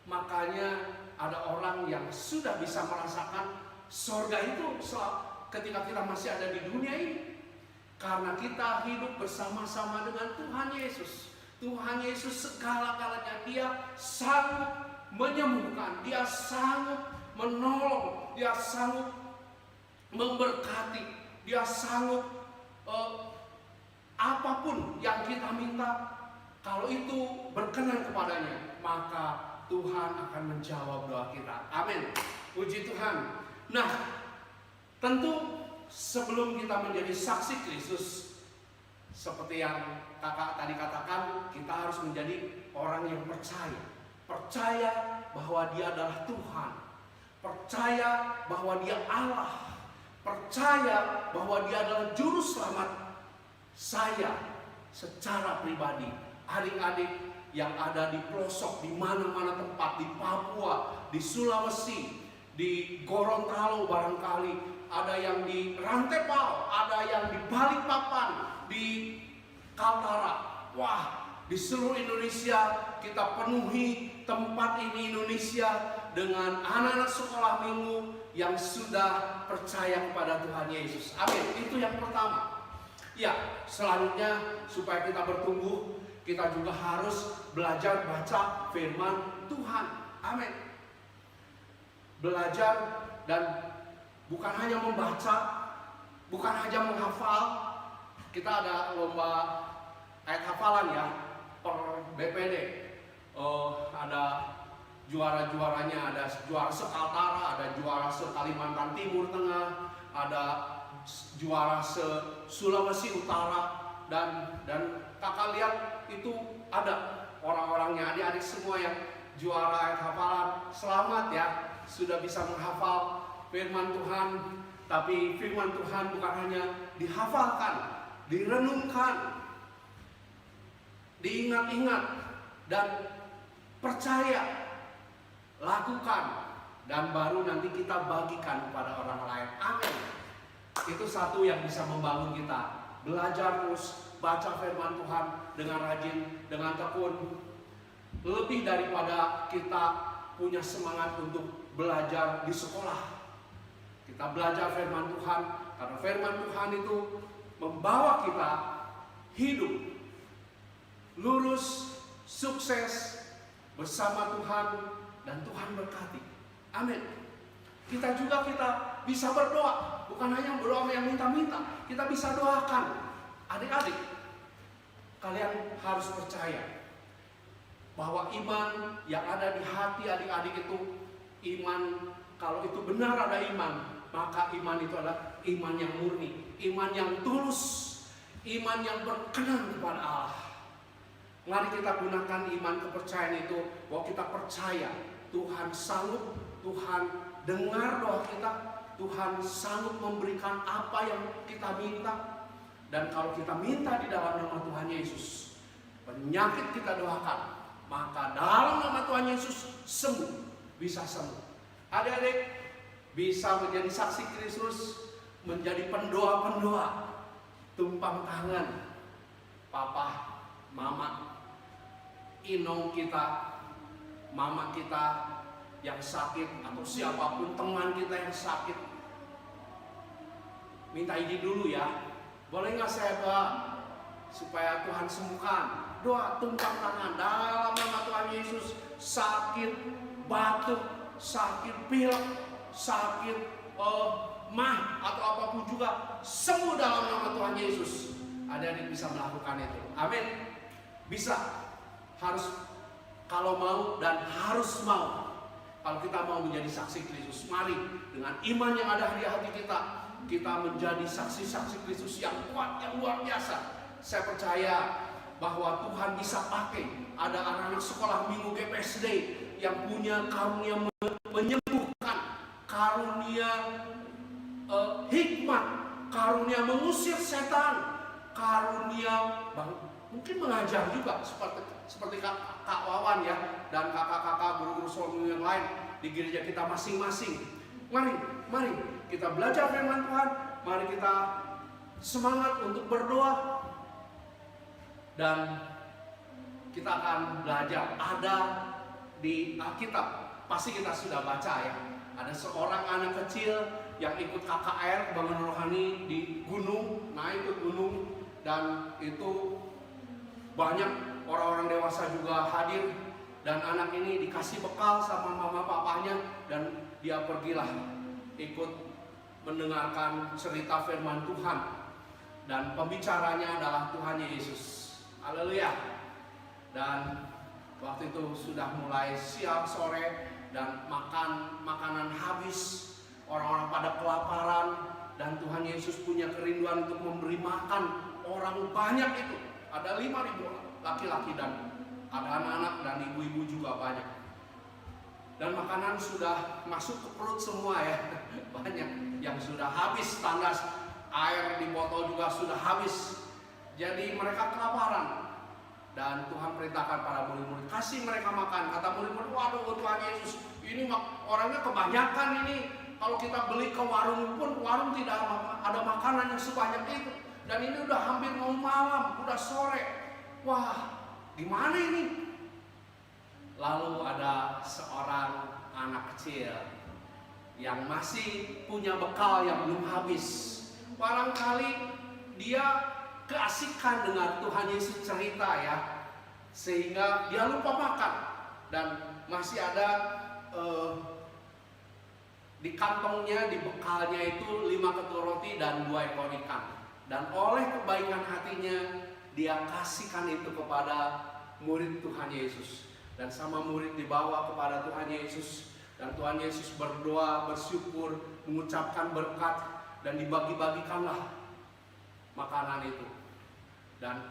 Makanya ada orang yang sudah bisa merasakan surga itu ketika kita masih ada di dunia ini. Karena kita hidup bersama-sama dengan Tuhan Yesus. Tuhan Yesus segala-galanya, Dia sanggup menyembuhkan, Dia sanggup menolong, Dia sanggup memberkati, Dia sanggup apapun yang kita minta. Kalau itu berkenan kepadanya, maka Tuhan akan menjawab doa kita. Amin. Puji Tuhan. Nah, tentu sebelum kita menjadi saksi Kristus, seperti yang kakak tadi katakan, kita harus menjadi orang yang percaya. percaya bahwa Dia adalah Tuhan, percaya bahwa Dia Allah, percaya bahwa Dia adalah juru selamat saya secara pribadi. Adik-adik yang ada di pelosok, di mana-mana tempat, di Papua, di Sulawesi, di Gorontalo barangkali, ada yang di Rantepal, ada yang di Balikpapan, di Kaltara. Wah, di seluruh Indonesia kita penuhi tempat ini Indonesia dengan anak-anak sekolah minggu yang sudah percaya kepada Tuhan Yesus. Amin. Itu yang pertama. Ya, selanjutnya supaya kita bertumbuh, kita juga harus belajar baca firman Tuhan. Amin. Belajar dan bukan hanya membaca, bukan hanya menghafal. Kita ada lomba ayat hafalan ya, per BPD. Ada juara-juaranya, ada juara se-Kaltara, ada juara se-Kalimantan Timur Tengah, ada juara se-Sulawesi Utara, dan kakak lihat itu ada orang-orangnya, adik-adik semua yang juara ayat hafalan. Selamat ya, sudah bisa menghafal firman Tuhan. Tapi firman Tuhan bukan hanya dihafalkan, direnungkan, diingat-ingat, dan percaya, lakukan, dan baru nanti kita bagikan kepada orang lain. Amin. Itu satu yang bisa membangun kita. Belajar terus, baca firman Tuhan dengan rajin, dengan tekun. Lebih daripada kita punya semangat untuk belajar di sekolah. Kita belajar firman Tuhan, karena firman Tuhan itu membawa kita hidup lurus, sukses bersama Tuhan, dan Tuhan berkati. Amin. Kita bisa berdoa, bukan hanya berdoa yang minta-minta. Kita bisa doakan. Adik-adik, kalian harus percaya bahwa iman yang ada di hati adik-adik itu iman. Kalau itu benar ada iman, maka iman itu adalah iman yang murni, iman yang tulus, iman yang berkenan kepada Allah. Mari kita gunakan iman kepercayaan itu, bahwa kita percaya Tuhan sanggup, Tuhan dengar doa kita, Tuhan sanggup memberikan apa yang kita minta. Dan kalau kita minta di dalam nama Tuhan Yesus, penyakit kita doakan, maka dalam nama Tuhan Yesus sembuh, bisa sembuh. Adik-adik bisa menjadi saksi Kristus, menjadi pendoa-pendoa, tumpang tangan papa, mama, inong kita, mama kita yang sakit, atau siapapun teman kita yang sakit. Minta izin dulu ya, boleh nggak saya doa supaya Tuhan sembuhkan? Doa tumpang tangan dalam nama Tuhan Yesus. Sakit batuk, sakit pilek, sakit mah atau apapun juga sembuh dalam nama Tuhan Yesus. Adik-adik bisa melakukan itu. Amin. Bisa, harus, kalau mau dan harus mau. Kalau kita mau menjadi saksi Kristus, mari dengan iman yang ada di hati kita menjadi saksi-saksi Kristus yang kuat, yang luar biasa. Saya percaya bahwa Tuhan bisa pakai. Ada anak-anak sekolah minggu GPSD yang punya karunia menyembuhkan, karunia hikmat, karunia mengusir setan, karunia mungkin mengajar juga seperti Kak Wawan ya, dan kakak-kakak guru-guru sekolah yang lain di gereja kita masing-masing. Mari kita belajar firman Tuhan, mari kita semangat untuk berdoa, dan kita akan belajar. Ada di Alkitab, pasti kita sudah baca ya, ada seorang anak kecil yang ikut KKR, Kebanggaan Rohani, di gunung, naik ke gunung, dan itu banyak orang-orang dewasa juga hadir, dan anak ini dikasih bekal sama mama papanya, dan dia pergilah ikut mendengarkan cerita firman Tuhan, dan pembicaranya adalah Tuhan Yesus. Haleluya. Dan waktu itu sudah mulai siang sore, dan makanan habis, orang-orang pada kelaparan, dan Tuhan Yesus punya kerinduan untuk memberi makan orang banyak itu. Ada 5.000 laki-laki dan ada anak-anak dan ibu-ibu juga banyak. Dan makanan sudah masuk ke perut semua ya. Banyak yang sudah habis tandas, air di botol juga sudah habis. Jadi mereka kelaparan. Dan Tuhan perintahkan para murid-murid, kasih mereka makan. Kata murid-murid, waduh Tuhan Yesus, ini orangnya kebanyakan ini. Kalau kita beli ke warung pun, warung tidak ada makanan yang sebanyak itu. Dan ini udah hampir mau malam, udah sore. Wah, gimana ini? Lalu ada seorang anak kecil yang masih punya bekal yang belum habis. Barangkali dia keasikan dengan Tuhan Yesus cerita ya, sehingga dia lupa makan. Dan masih ada di kantongnya, di bekalnya itu 5 ketul roti dan 2 ekor ikan. Dan oleh kebaikan hatinya dia kasihkan itu kepada murid Tuhan Yesus. Dan sama murid dibawa kepada Tuhan Yesus. Dan Tuhan Yesus berdoa, bersyukur, mengucapkan berkat. Dan dibagi-bagikanlah makanan itu. Dan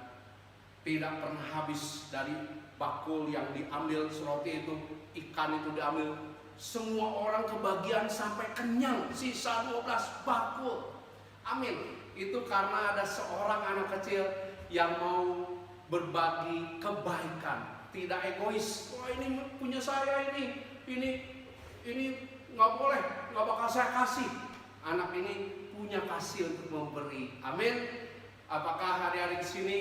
tidak pernah habis dari bakul yang diambil seroti itu. Ikan itu diambil. Semua orang kebagian sampai kenyang. Sisa 12 bakul. Amin. Itu karena ada seorang anak kecil yang mau berbagi kebaikan. Tidak egois. Wah ini punya saya ini nggak boleh, nggak bakal saya kasih. Anak ini punya kasih untuk memberi. Amin. Apakah hari-hari di sini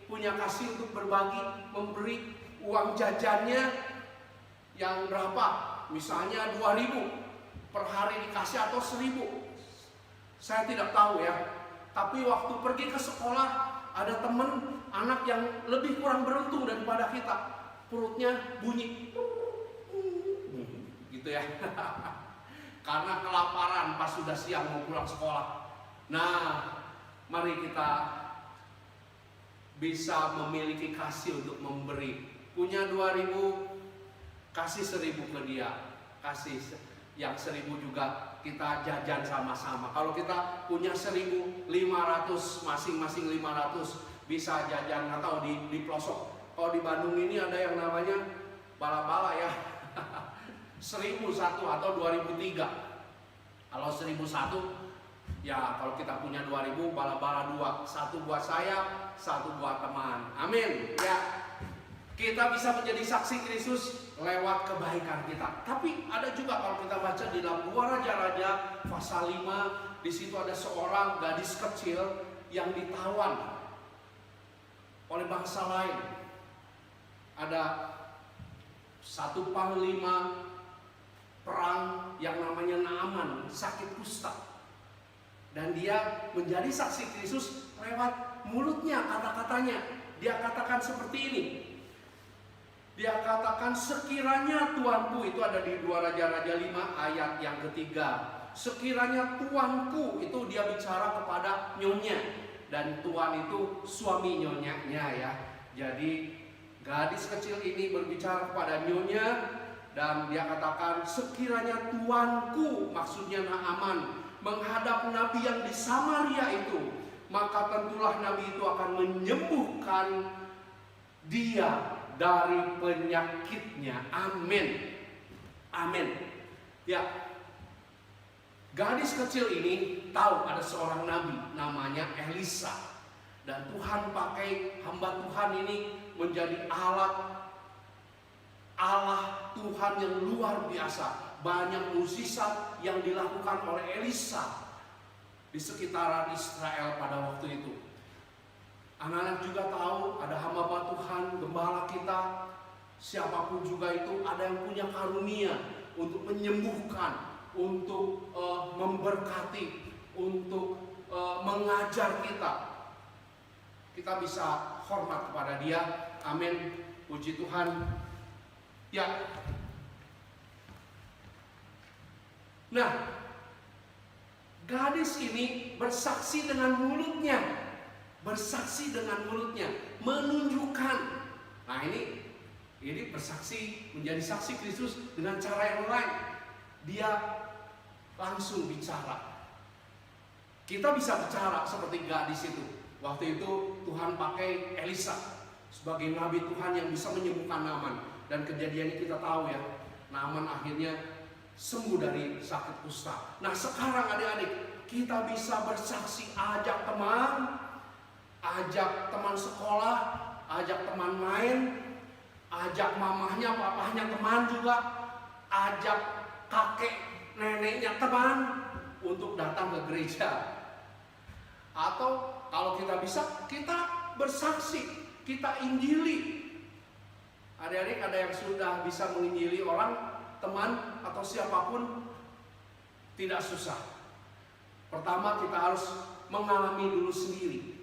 punya kasih untuk berbagi, memberi uang jajannya yang berapa? Misalnya 2.000 per hari dikasih atau 1.000? Saya tidak tahu ya. Tapi waktu pergi ke sekolah ada teman anak yang lebih kurang beruntung daripada kita. Perutnya bunyi gitu ya. Karena kelaparan pas sudah siang mau pulang sekolah. Nah, mari kita bisa memiliki kasih untuk memberi. Punya 2.000, kasih 1.000 ke dia. Kasih yang 1.000 juga kita jajan sama-sama. Kalau kita punya 1.500, masing-masing 500, bisa jajan atau di pelosok. Kalau di Bandung ini ada yang namanya bala-bala ya. 1.001 atau 2.003. Kalau 1.001 ya kalau kita punya 2.000 bala-bala 2. 1 buat saya, 1 buat teman. Amin. Ya. Kita bisa menjadi saksi Kristus lewat kebaikan kita. Tapi ada juga kalau kita baca di dalam 2 Raja-Raja pasal 5, di situ ada seorang gadis kecil yang ditawan oleh bangsa lain. Ada satu panglima perang yang namanya Naaman, sakit kusta. Dan dia menjadi saksi Kristus lewat mulutnya, kata-katanya. Dia katakan seperti ini. Dia katakan, sekiranya Tuanku, itu ada di 2 Raja-Raja 5 ayat yang ketiga. Sekiranya Tuanku, itu dia bicara kepada nyonya. Dan Tuan itu suami nyonyanya ya. Jadi gadis kecil ini berbicara kepada nyonya. Dan dia katakan, sekiranya Tuanku, maksudnya Naaman, menghadap Nabi yang di Samaria itu, maka tentulah Nabi itu akan menyembuhkan dia dari penyakitnya. Amin. Amin. Ya. Gadis kecil ini tahu ada seorang nabi namanya Elisa. Dan Tuhan pakai hamba Tuhan ini menjadi alat Allah Tuhan yang luar biasa. Banyak mukjizat yang dilakukan oleh Elisa di sekitaran Israel pada waktu itu. Anak-anak juga tahu ada hamba Tuhan, gembala kita, siapapun juga itu ada yang punya karunia untuk menyembuhkan, untuk memberkati, untuk mengajar kita. Kita bisa hormat kepada dia. Amin. Puji Tuhan. Ya. Nah, gadis ini bersaksi dengan mulutnya. Bersaksi dengan mulutnya, menunjukkan. Nah ini bersaksi, menjadi saksi Kristus dengan cara yang lain. Dia langsung bicara. Kita bisa bicara seperti gadis itu. Waktu itu Tuhan pakai Elisa sebagai nabi Tuhan yang bisa menyembuhkan Naaman. Dan kejadiannya kita tahu ya, Naaman akhirnya sembuh dari sakit kusta. Nah sekarang adik-adik, kita bisa bersaksi, ajak teman sekolah, ajak teman main, ajak mamahnya, papahnya teman juga, ajak kakek, neneknya teman untuk datang ke gereja. Atau kalau kita bisa, kita bersaksi, kita injili. Adik-adik, ada yang sudah bisa menginjili orang, teman atau siapapun, tidak susah. Pertama kita harus mengalami dulu sendiri.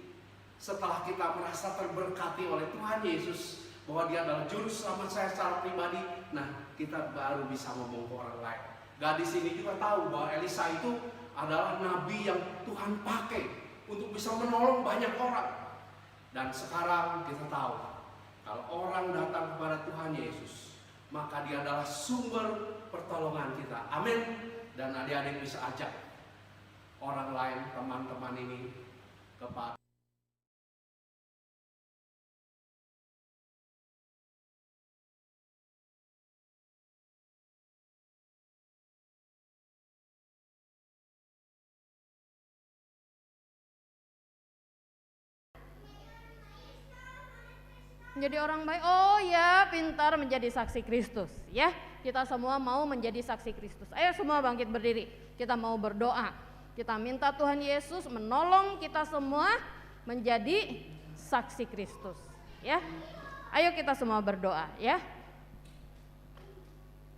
Setelah kita merasa terberkati oleh Tuhan Yesus, bahwa dia adalah juru selamat saya secara pribadi, nah kita baru bisa ngomong ke orang lain. Gadis ini juga tahu bahwa Elisa itu adalah nabi yang Tuhan pakai untuk bisa menolong banyak orang. Dan sekarang kita tahu, kalau orang datang kepada Tuhan Yesus, maka dia adalah sumber pertolongan kita. Amin. Dan adik-adik bisa ajak orang lain, teman-teman ini kepada menjadi orang baik. Oh ya, pintar menjadi saksi Kristus ya. Kita semua mau menjadi saksi Kristus. Ayo semua bangkit berdiri. Kita mau berdoa. Kita minta Tuhan Yesus menolong kita semua menjadi saksi Kristus ya. Ayo kita semua berdoa ya.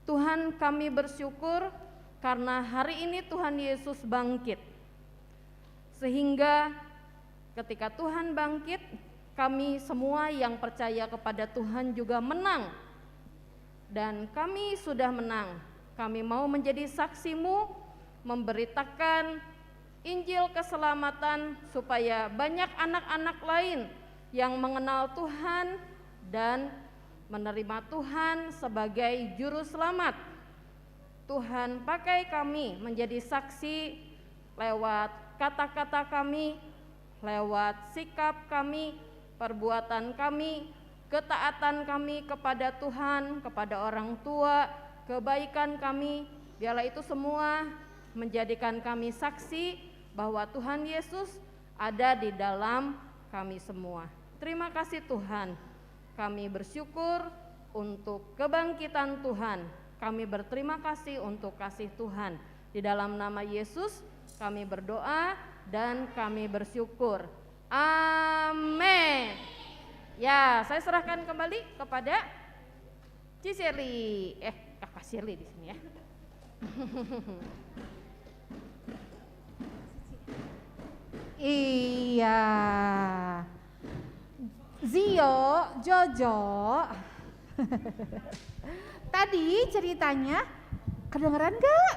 Tuhan, kami bersyukur karena hari ini Tuhan Yesus bangkit. Sehingga ketika Tuhan bangkit, kami semua yang percaya kepada Tuhan juga menang. Dan kami sudah menang. Kami mau menjadi saksi-Mu, memberitakan Injil keselamatan supaya banyak anak-anak lain yang mengenal Tuhan dan menerima Tuhan sebagai juru selamat. Tuhan, pakai kami menjadi saksi lewat kata-kata kami, lewat sikap kami, perbuatan kami, ketaatan kami kepada Tuhan, kepada orang tua, kebaikan kami, biarlah itu semua menjadikan kami saksi bahwa Tuhan Yesus ada di dalam kami semua. Terima kasih Tuhan, kami bersyukur untuk kebangkitan Tuhan, kami berterima kasih untuk kasih Tuhan. Di dalam nama Yesus kami berdoa dan kami bersyukur. Amin. Ya, saya serahkan kembali kepada Ci Shirley. Kakak Shirley di sini ya. Iya. Zio, Jojo. Tadi ceritanya kedengeran gak?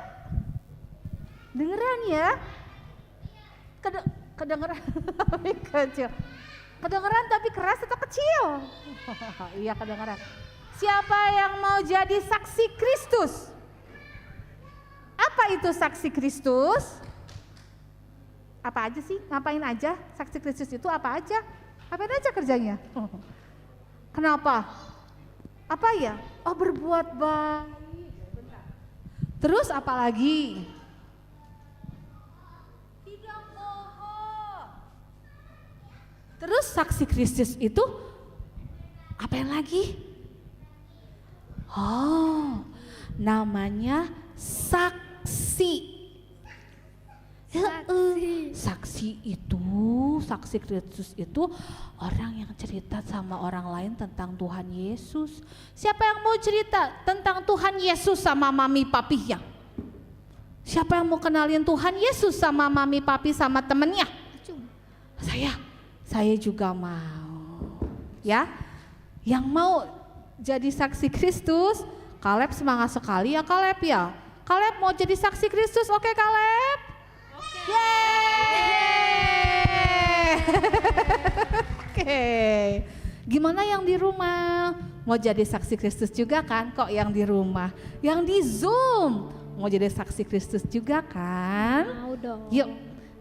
Dengeran ya? Kedengeran tapi kecil. Kedengeran tapi keras atau kecil? Iya kedengeran. Siapa yang mau jadi saksi Kristus? Apa itu saksi Kristus? Apa aja sih? Ngapain aja? Saksi Kristus itu apa aja? Apain aja kerjanya? Kenapa? Apa ya? Oh, berbuat baik. Terus apa lagi? Tidak bohong. Terus saksi Kristus itu apa yang lagi? Oh, namanya saksi. Saksi Kristus itu orang yang cerita sama orang lain tentang Tuhan Yesus. Siapa yang mau cerita tentang Tuhan Yesus sama mami papinya? Siapa yang mau kenalin Tuhan Yesus sama mami papi sama temennya? Saya juga mau. Ya, yang mau jadi saksi Kristus, Kaleb semangat sekali ya Kaleb ya. Kaleb mau jadi saksi Kristus, oke Kaleb? Yeay. Oke. Gimana yang di rumah? Mau jadi saksi Kristus juga kan? Kok yang di rumah? Yang di Zoom mau jadi saksi Kristus juga kan? Mau dong. Yuk,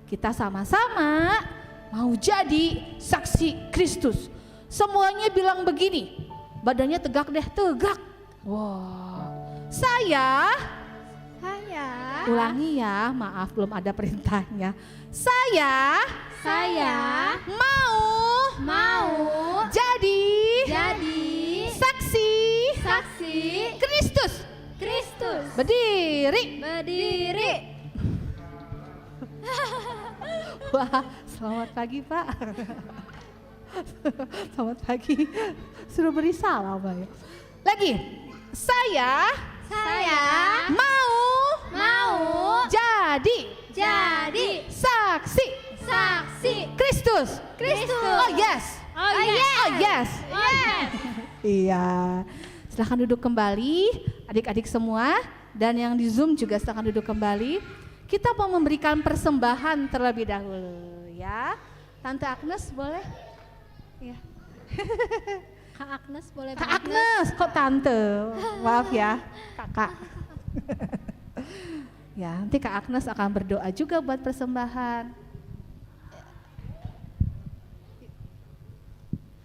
kita sama-sama mau jadi saksi Kristus. Semuanya bilang begini. Badannya tegak deh, tegak. Wow. Saya ulangi ya, maaf belum ada perintahnya. Saya mau jadi saksi Kristus. Berdiri. Wah, selamat pagi Pak. Selamat pagi. Suruh beri salam Pak ya. Lagi. Saya mau jadi saksi Kristus. Oh yes. Iya. Silahkan duduk kembali, adik-adik semua, dan yang di Zoom juga silahkan duduk kembali. Kita mau memberikan persembahan terlebih dahulu, ya. Tante Agnes boleh? Ya. Kak Agnes boleh. Kak Agnes, kok tante? Maaf ya, kakak. Ya, nanti Kak Agnes akan berdoa juga buat persembahan.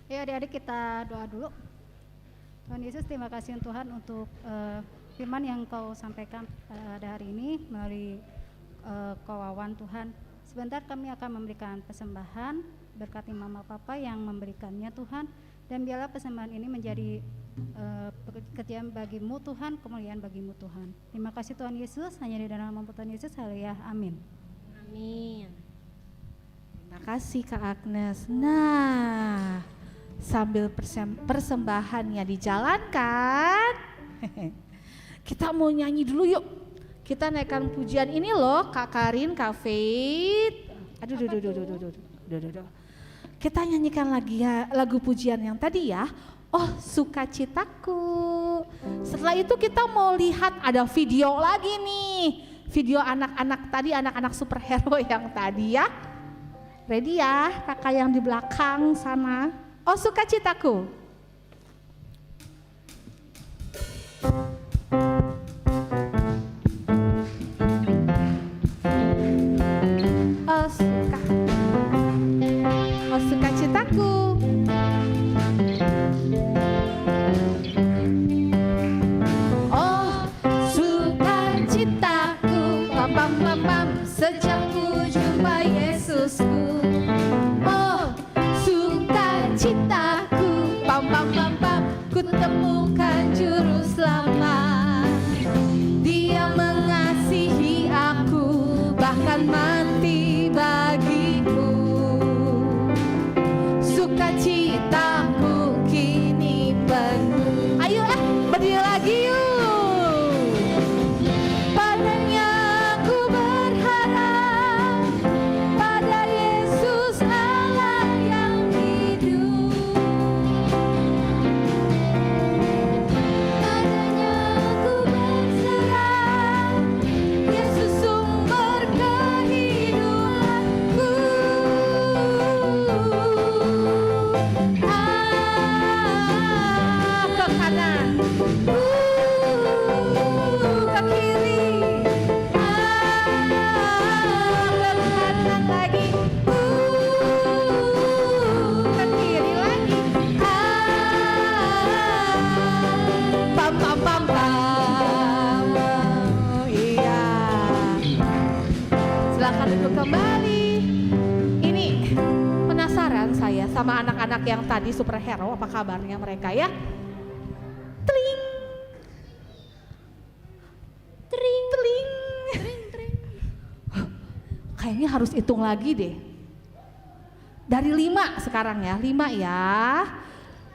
Ya adik-adik kita doa dulu. Tuhan Yesus, terima kasih Tuhan untuk firman yang Kau sampaikan pada hari ini melalui Kawawan Tuhan. Sebentar kami akan memberikan persembahan, berkati Mama Papa yang memberikannya Tuhan, dan biarlah persembahan ini menjadi pekerjaan bagimu Tuhan, kemuliaan bagimu Tuhan. Terima kasih Tuhan Yesus, hanya di dalam nama Tuhan Yesus, haleluya, amin. Terima kasih Kak Agnes. Nah, sambil persembahannya dijalankan, kita mau nyanyi dulu yuk. Kita naikkan pujian ini loh, Kak Karin, Kak Faith. Aduh. Kita nyanyikan lagi ya, lagu pujian yang tadi ya. Oh, sukacitaku. Setelah itu kita mau lihat ada video lagi nih. Video anak-anak tadi, anak-anak superhero yang tadi ya. Ready ya, kakak yang di belakang sana. Oh, sukacitaku. Oh, sukacitaku. Oh, sukacitaku. Pam, sejak ku jumpa Yesusku. Oh, sukacitaku. Pam, ku temukan juru selamat. Dia mengasihi aku, bahkan mati bagiku. Sukacitaku kini penuh. Ayo berdiri lagi yuk. Padanya ku berharap, pada Yesus Allah yang hidup. Padanya ku berserah, Yesus sumber kehidupanku. Ke kanan, ke kiri, ke kanan lagi, ke kiri lagi, pam. Iya, silakan duduk kembali. Ini penasaran saya sama anak-anak yang tadi superhero, apa kabarnya mereka ya? Tling. Kayaknya harus hitung lagi deh. Dari 5 sekarang ya, 5 ya.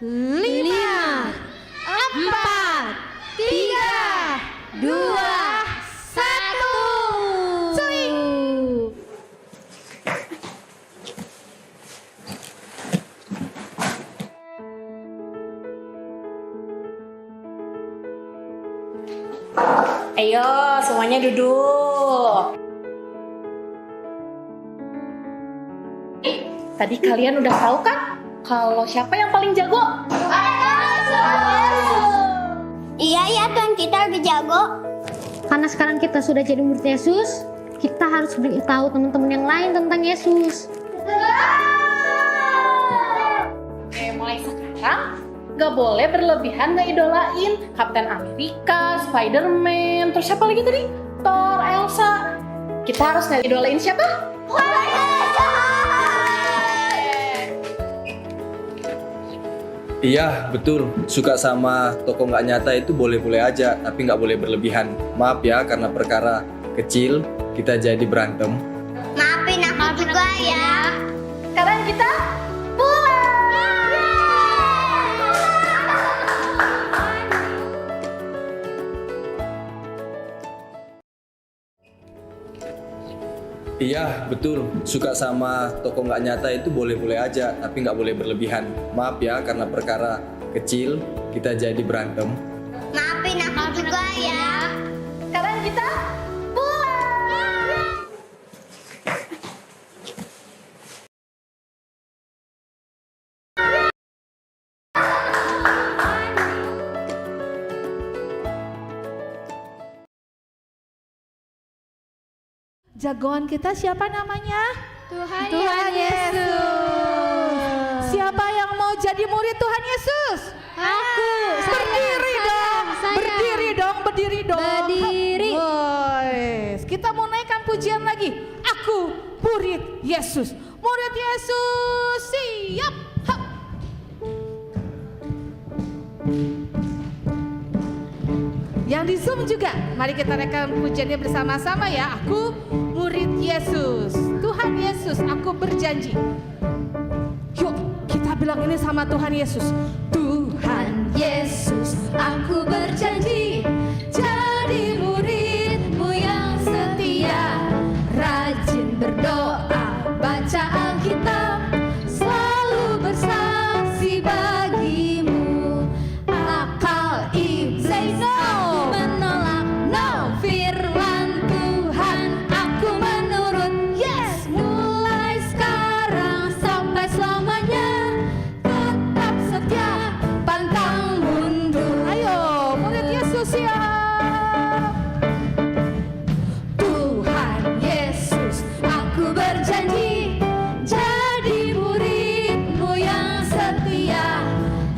5, 4, 3, 2, 1. Celing. Ayo semuanya duduk. Tadi kalian udah tahu kan kalau siapa yang paling jago? Iya Tuhan, kita lebih jago. Karena sekarang kita sudah jadi murid Yesus, kita harus beritahu teman-teman yang lain tentang Yesus. Oke, mulai orang gak boleh berlebihan ngeidolain Kapten Amerika, Spider-Man, terus siapa lagi tadi? Thor, Elsa. Kita harus ngeidolain siapa? Iya, betul. Suka sama tokoh nggak nyata itu boleh-boleh aja, tapi nggak boleh berlebihan. Maaf ya, karena perkara kecil kita jadi berantem. Maafin aku juga ya. Sekarang kita pulang. Iya, betul. Suka sama tokoh nggak nyata itu boleh-boleh aja, tapi nggak boleh berlebihan. Maaf ya, karena perkara kecil kita jadi berantem. Maafin aku juga ya. Sekarang kita pulang. Jagoan kita siapa namanya? Tuhan Yesus. Siapa yang mau jadi murid Tuhan Yesus? Aku. Berdiri dong. Berdiri dong. Berdiri. Boys, kita mau naikkan pujian lagi. Aku murid Yesus. Murid Yesus, siap. Hap. Yang di Zoom juga, mari kita naikkan pujiannya bersama-sama ya. Aku murid Yesus. Tuhan Yesus, aku berjanji. Yuk, kita bilang ini sama Tuhan Yesus. Tuhan Yesus, aku berjanji jadi murid-Mu yang setia, rajin berdoa, baca Alkitab, selalu bersaksi bagi-Mu. Akal iblis aku menolak, no, firman Tuhan aku menurut. Yes, mulai sekarang sampai selamanya, tetap setia, pantang mundur. Ayo, murid Yesus ya. Tuhan Yesus, aku berjanji jadi murid-Mu yang setia,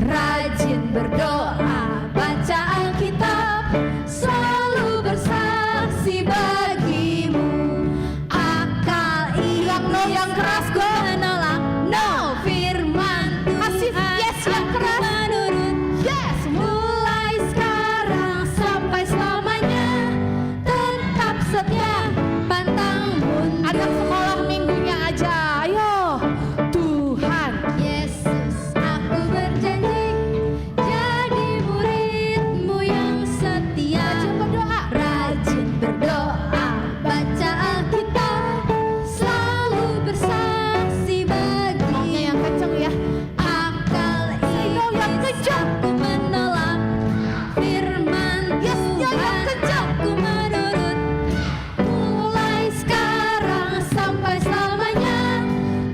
rajin berdoa, baca Alkitab, selalu bersaksi bagi-Mu. Akal iblis yang keras gue menolak, no, firman Tuhan yes yang keras menurut. Yes, mulai sekarang sampai selamanya, tetap setia, pantang mundur. Ada sekolah minggunya aja, ayo. Tuhan Yesus, aku berjanji jadi murid-Mu yang setia, rajin berdoa, baca Alkitab, selalu bersaksi bagi. maunya yang kenceng ya. Akal iblis aku menolak, firman Tuhan aku menurut. Mulai sekarang sampai selamanya,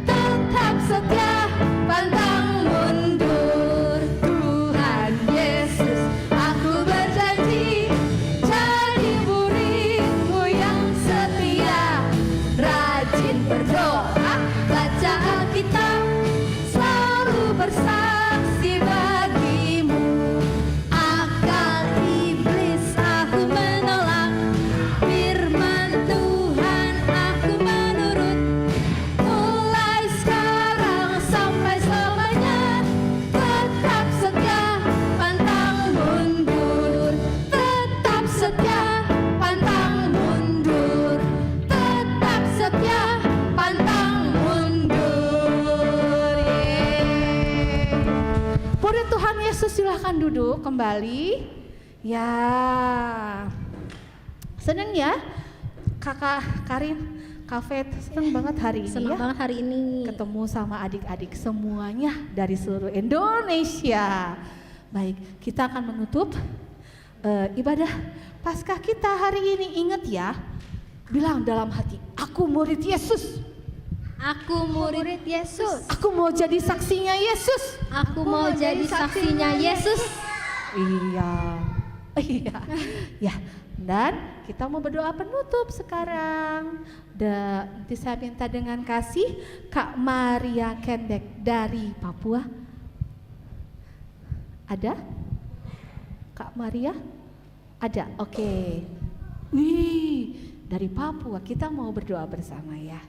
tetap setia, pantang mundur. Tuhan Yesus, aku berjanji jadi murid-Mu yang setia, rajin berdoa, baca Alkitab, selalu bersaksi bagi-Mu. Akal iblis aku menolak, firman Tuhan aku menurut. Mulai sekarang sampai selamanya, tetap setia, pantang mundur. Tetap setia, pantang mundur. Tetap setia, pantang mundur. Yeay. Murid Tuhan Yesus, silahkan duduk kembali. Ya, seneng ya Kakak Karin, Kak Fet, seneng banget hari ini Senang ya. banget hari ini. Ketemu sama adik-adik semuanya dari seluruh Indonesia. Baik, kita akan menutup ibadah Paskah kita hari ini. Ingat ya, bilang dalam hati, aku murid Yesus. Aku murid Yesus. Aku mau jadi saksinya Yesus. Aku mau jadi saksinya Yesus. Iya, iya, ya. Dan kita mau berdoa penutup sekarang. Nanti saya minta dengan kasih Kak Maria Kendek dari Papua. Ada? Kak Maria? Ada, oke. Wih, dari Papua, kita mau berdoa bersama ya.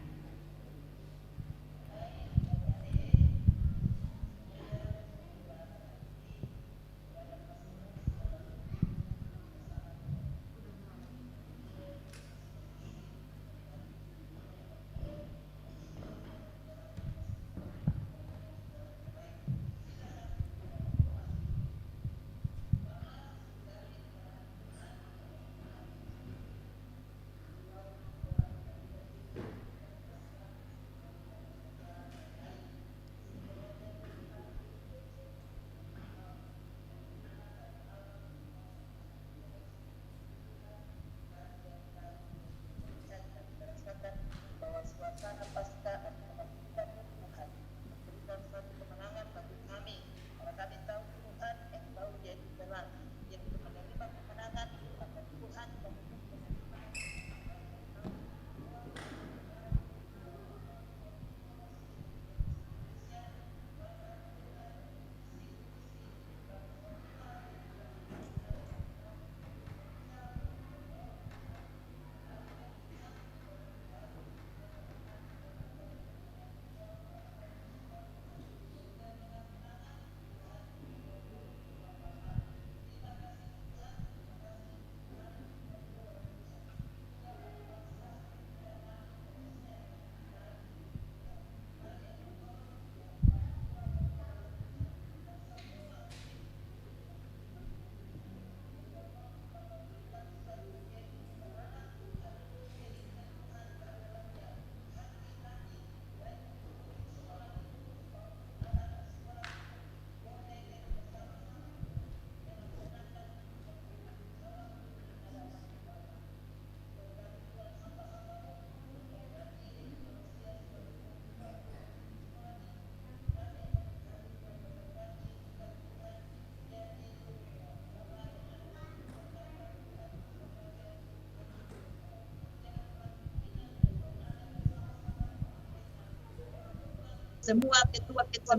semua ketua-ketua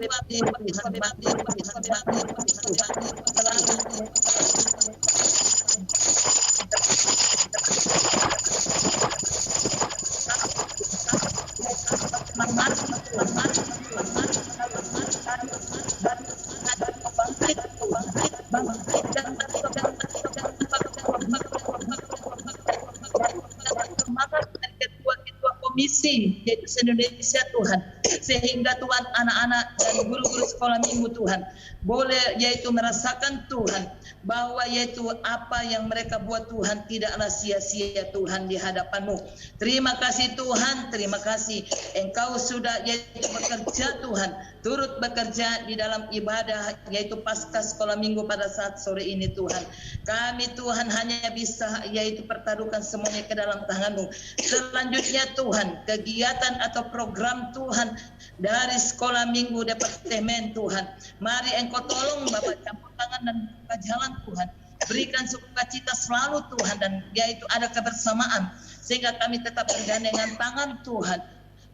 komisi yaitu se-Indonesia Tuhan, sehingga Tuhan anak-anak dan guru-guru sekolah minggu Tuhan boleh yaitu merasakan Tuhan bahwa yaitu apa yang mereka buat Tuhan tidaklah sia-sia Tuhan di hadapan-Mu. Terima kasih Tuhan, terima kasih Engkau sudah yaitu bekerja Tuhan, turut bekerja di dalam ibadah yaitu pasca sekolah minggu pada saat sore ini Tuhan. Kami Tuhan hanya bisa yaitu pertaruhkan semuanya ke dalam tangan-Mu. Selanjutnya Tuhan, kegiatan atau program Tuhan dari sekolah minggu departemen Tuhan, mari Engkau tolong Bapak campur tangan dan buka jalan Tuhan, berikan sukacita selalu Tuhan, dan yaitu ada kebersamaan sehingga kami tetap bergandengan tangan Tuhan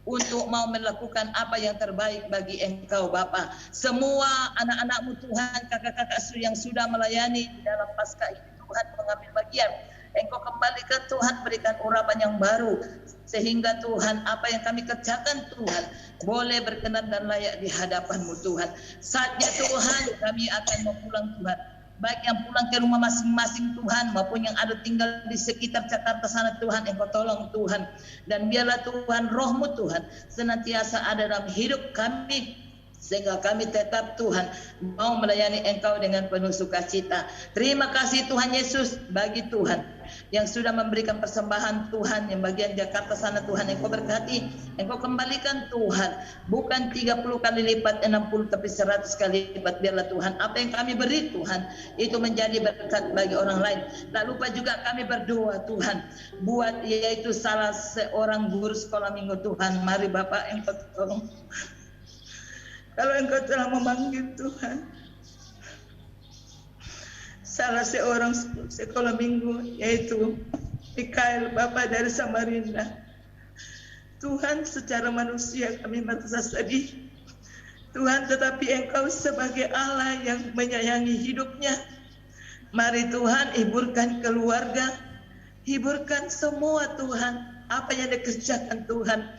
untuk mau melakukan apa yang terbaik bagi Engkau Bapa. Semua anak-anak-Mu Tuhan, kakak-kakak yang sudah melayani di dalam pasca ini Tuhan mengambil bagian, Engkau kembalikan Tuhan, berikan urapan yang baru sehingga Tuhan apa yang kami kerjakan Tuhan boleh berkenan dan layak di hadapan-Mu Tuhan. Saatnya Tuhan kami akan mau pulang Tuhan, baik yang pulang ke rumah masing-masing Tuhan maupun yang ada tinggal di sekitar Jakarta sana Tuhan, Engkau tolong Tuhan, dan biarlah Tuhan roh-Mu Tuhan senantiasa ada dalam hidup kami sehingga kami tetap Tuhan mau melayani Engkau dengan penuh sukacita. Terima kasih Tuhan Yesus bagi Tuhan yang sudah memberikan persembahan Tuhan yang bagian Jakarta sana Tuhan, Engkau berkati, Engkau kembalikan Tuhan, bukan 30 kali lipat 60 tapi 100 kali lipat. Biarlah Tuhan apa yang kami beri Tuhan itu menjadi berkat bagi orang lain. Tak lupa juga kami berdoa Tuhan buat yaitu salah seorang guru sekolah minggu Tuhan. Mari Bapak Engkau tolong, kalau Engkau telah memanggil Tuhan salah seorang sekolah minggu yaitu Mikael Bapak dari Samarinda, Tuhan secara manusia kami merasa sedih, Tuhan, tetapi Engkau sebagai Allah yang menyayangi hidupnya. Mari Tuhan, hiburkan keluarga, hiburkan semua Tuhan, apa yang dikerjakan Tuhan.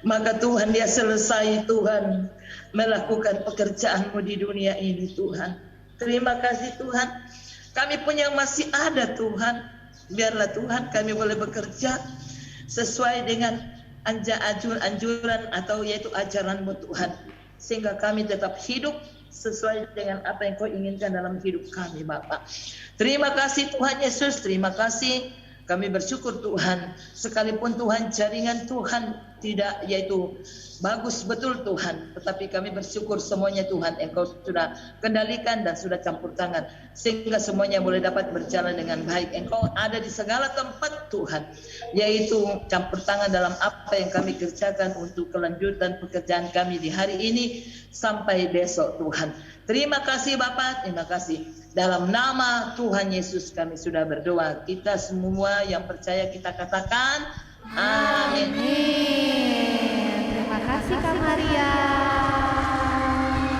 Maka Tuhan, dia selesai Tuhan melakukan pekerjaan-Mu di dunia ini Tuhan. Terima kasih Tuhan, kami pun yang masih ada Tuhan, biarlah Tuhan kami boleh bekerja sesuai dengan anjuran atau yaitu ajaran-Mu Tuhan, sehingga kami tetap hidup sesuai dengan apa yang Kau inginkan dalam hidup kami Bapa. Terima kasih Tuhan Yesus, terima kasih. Kami bersyukur Tuhan, sekalipun Tuhan jaringan Tuhan tidak yaitu bagus betul Tuhan, tetapi kami bersyukur semuanya Tuhan Engkau sudah kendalikan dan sudah campur tangan, sehingga semuanya boleh dapat berjalan dengan baik. Engkau ada di segala tempat Tuhan, yaitu campur tangan dalam apa yang kami kerjakan untuk kelanjutan pekerjaan kami di hari ini sampai besok Tuhan. Terima kasih Bapa, terima kasih. Dalam nama Tuhan Yesus kami sudah berdoa. Kita semua yang percaya kita katakan amin. Terima kasih Kak Maria.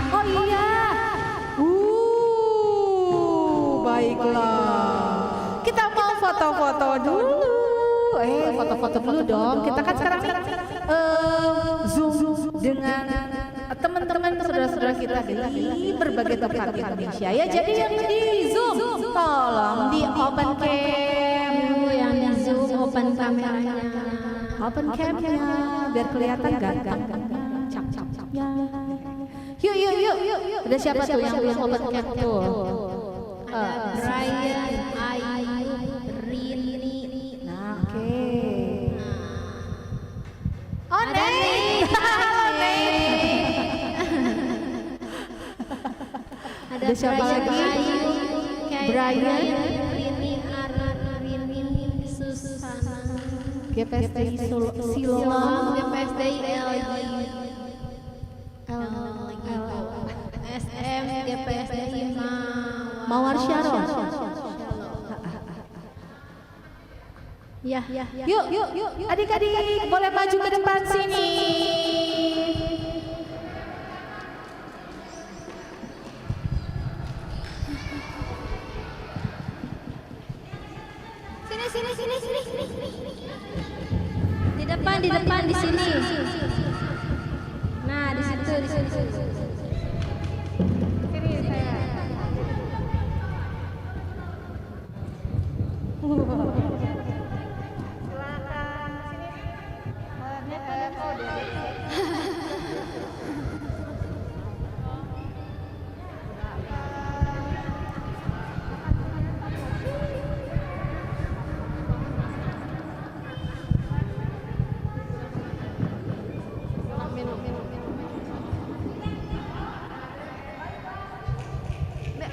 Oh iya. Baiklah. Kita mau foto-foto dulu. Foto-foto dulu dong. Kita kan sekarang nih Zoom dengan teman-teman saudara-saudara kita di berbagai tempat di Indonesia ya. Jadi yang di Zoom tolong di open cam, yang di Zoom open kameranya, open camnya biar kelihatan ganteng. Ya. Yuk. Ada siapa tuh yang belum open cam tuh? Brian, Ayu, Rini. Nah, oke. Oh, ada siapa lagi? Brian, Rini, Susana, GPSDI Siloam, GPSDI SM, GPSDI Mawar Syaron. Ya. Yuk. Adik-adik boleh maju ke depan sini. Sini. Di depan di sini. Nah, di situ. Sini saya.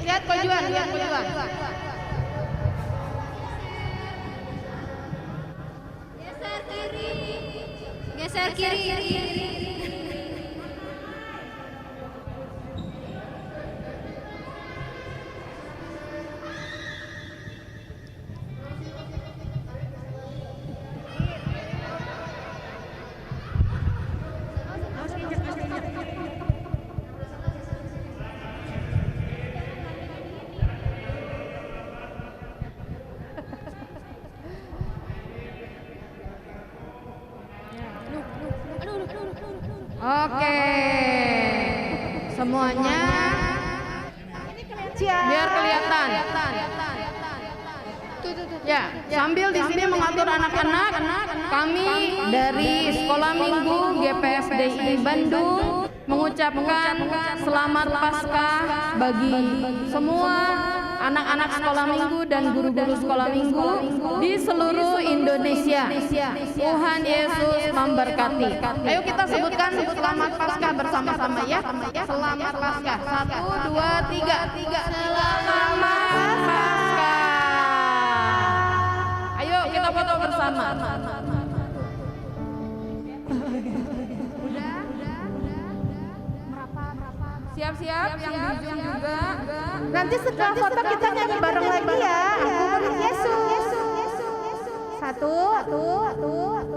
Lihat kojuan. Geser kiri. Oke. Semuanya biar kelihatan. Ya, sambil di sini mengatur anak-anak, kami dari Sekolah Minggu GPSDI Bandung mengucapkan selamat Paskah bagi semua anak-anak sekolah minggu dan guru-guru sekolah minggu di seluruh Indonesia. Tuhan Yesus memberkati. Ayo kita sebutkan selamat Paskah bersama-sama ya. Selamat Paskah. 1, 2, 3. Selamat Paskah. Ayo kita foto bersama. Siap-siap yang di Zoom juga. Nanti setelah foto kita nyanyi bareng lagi ya. Aku murid Yesus. 1, 2, 3.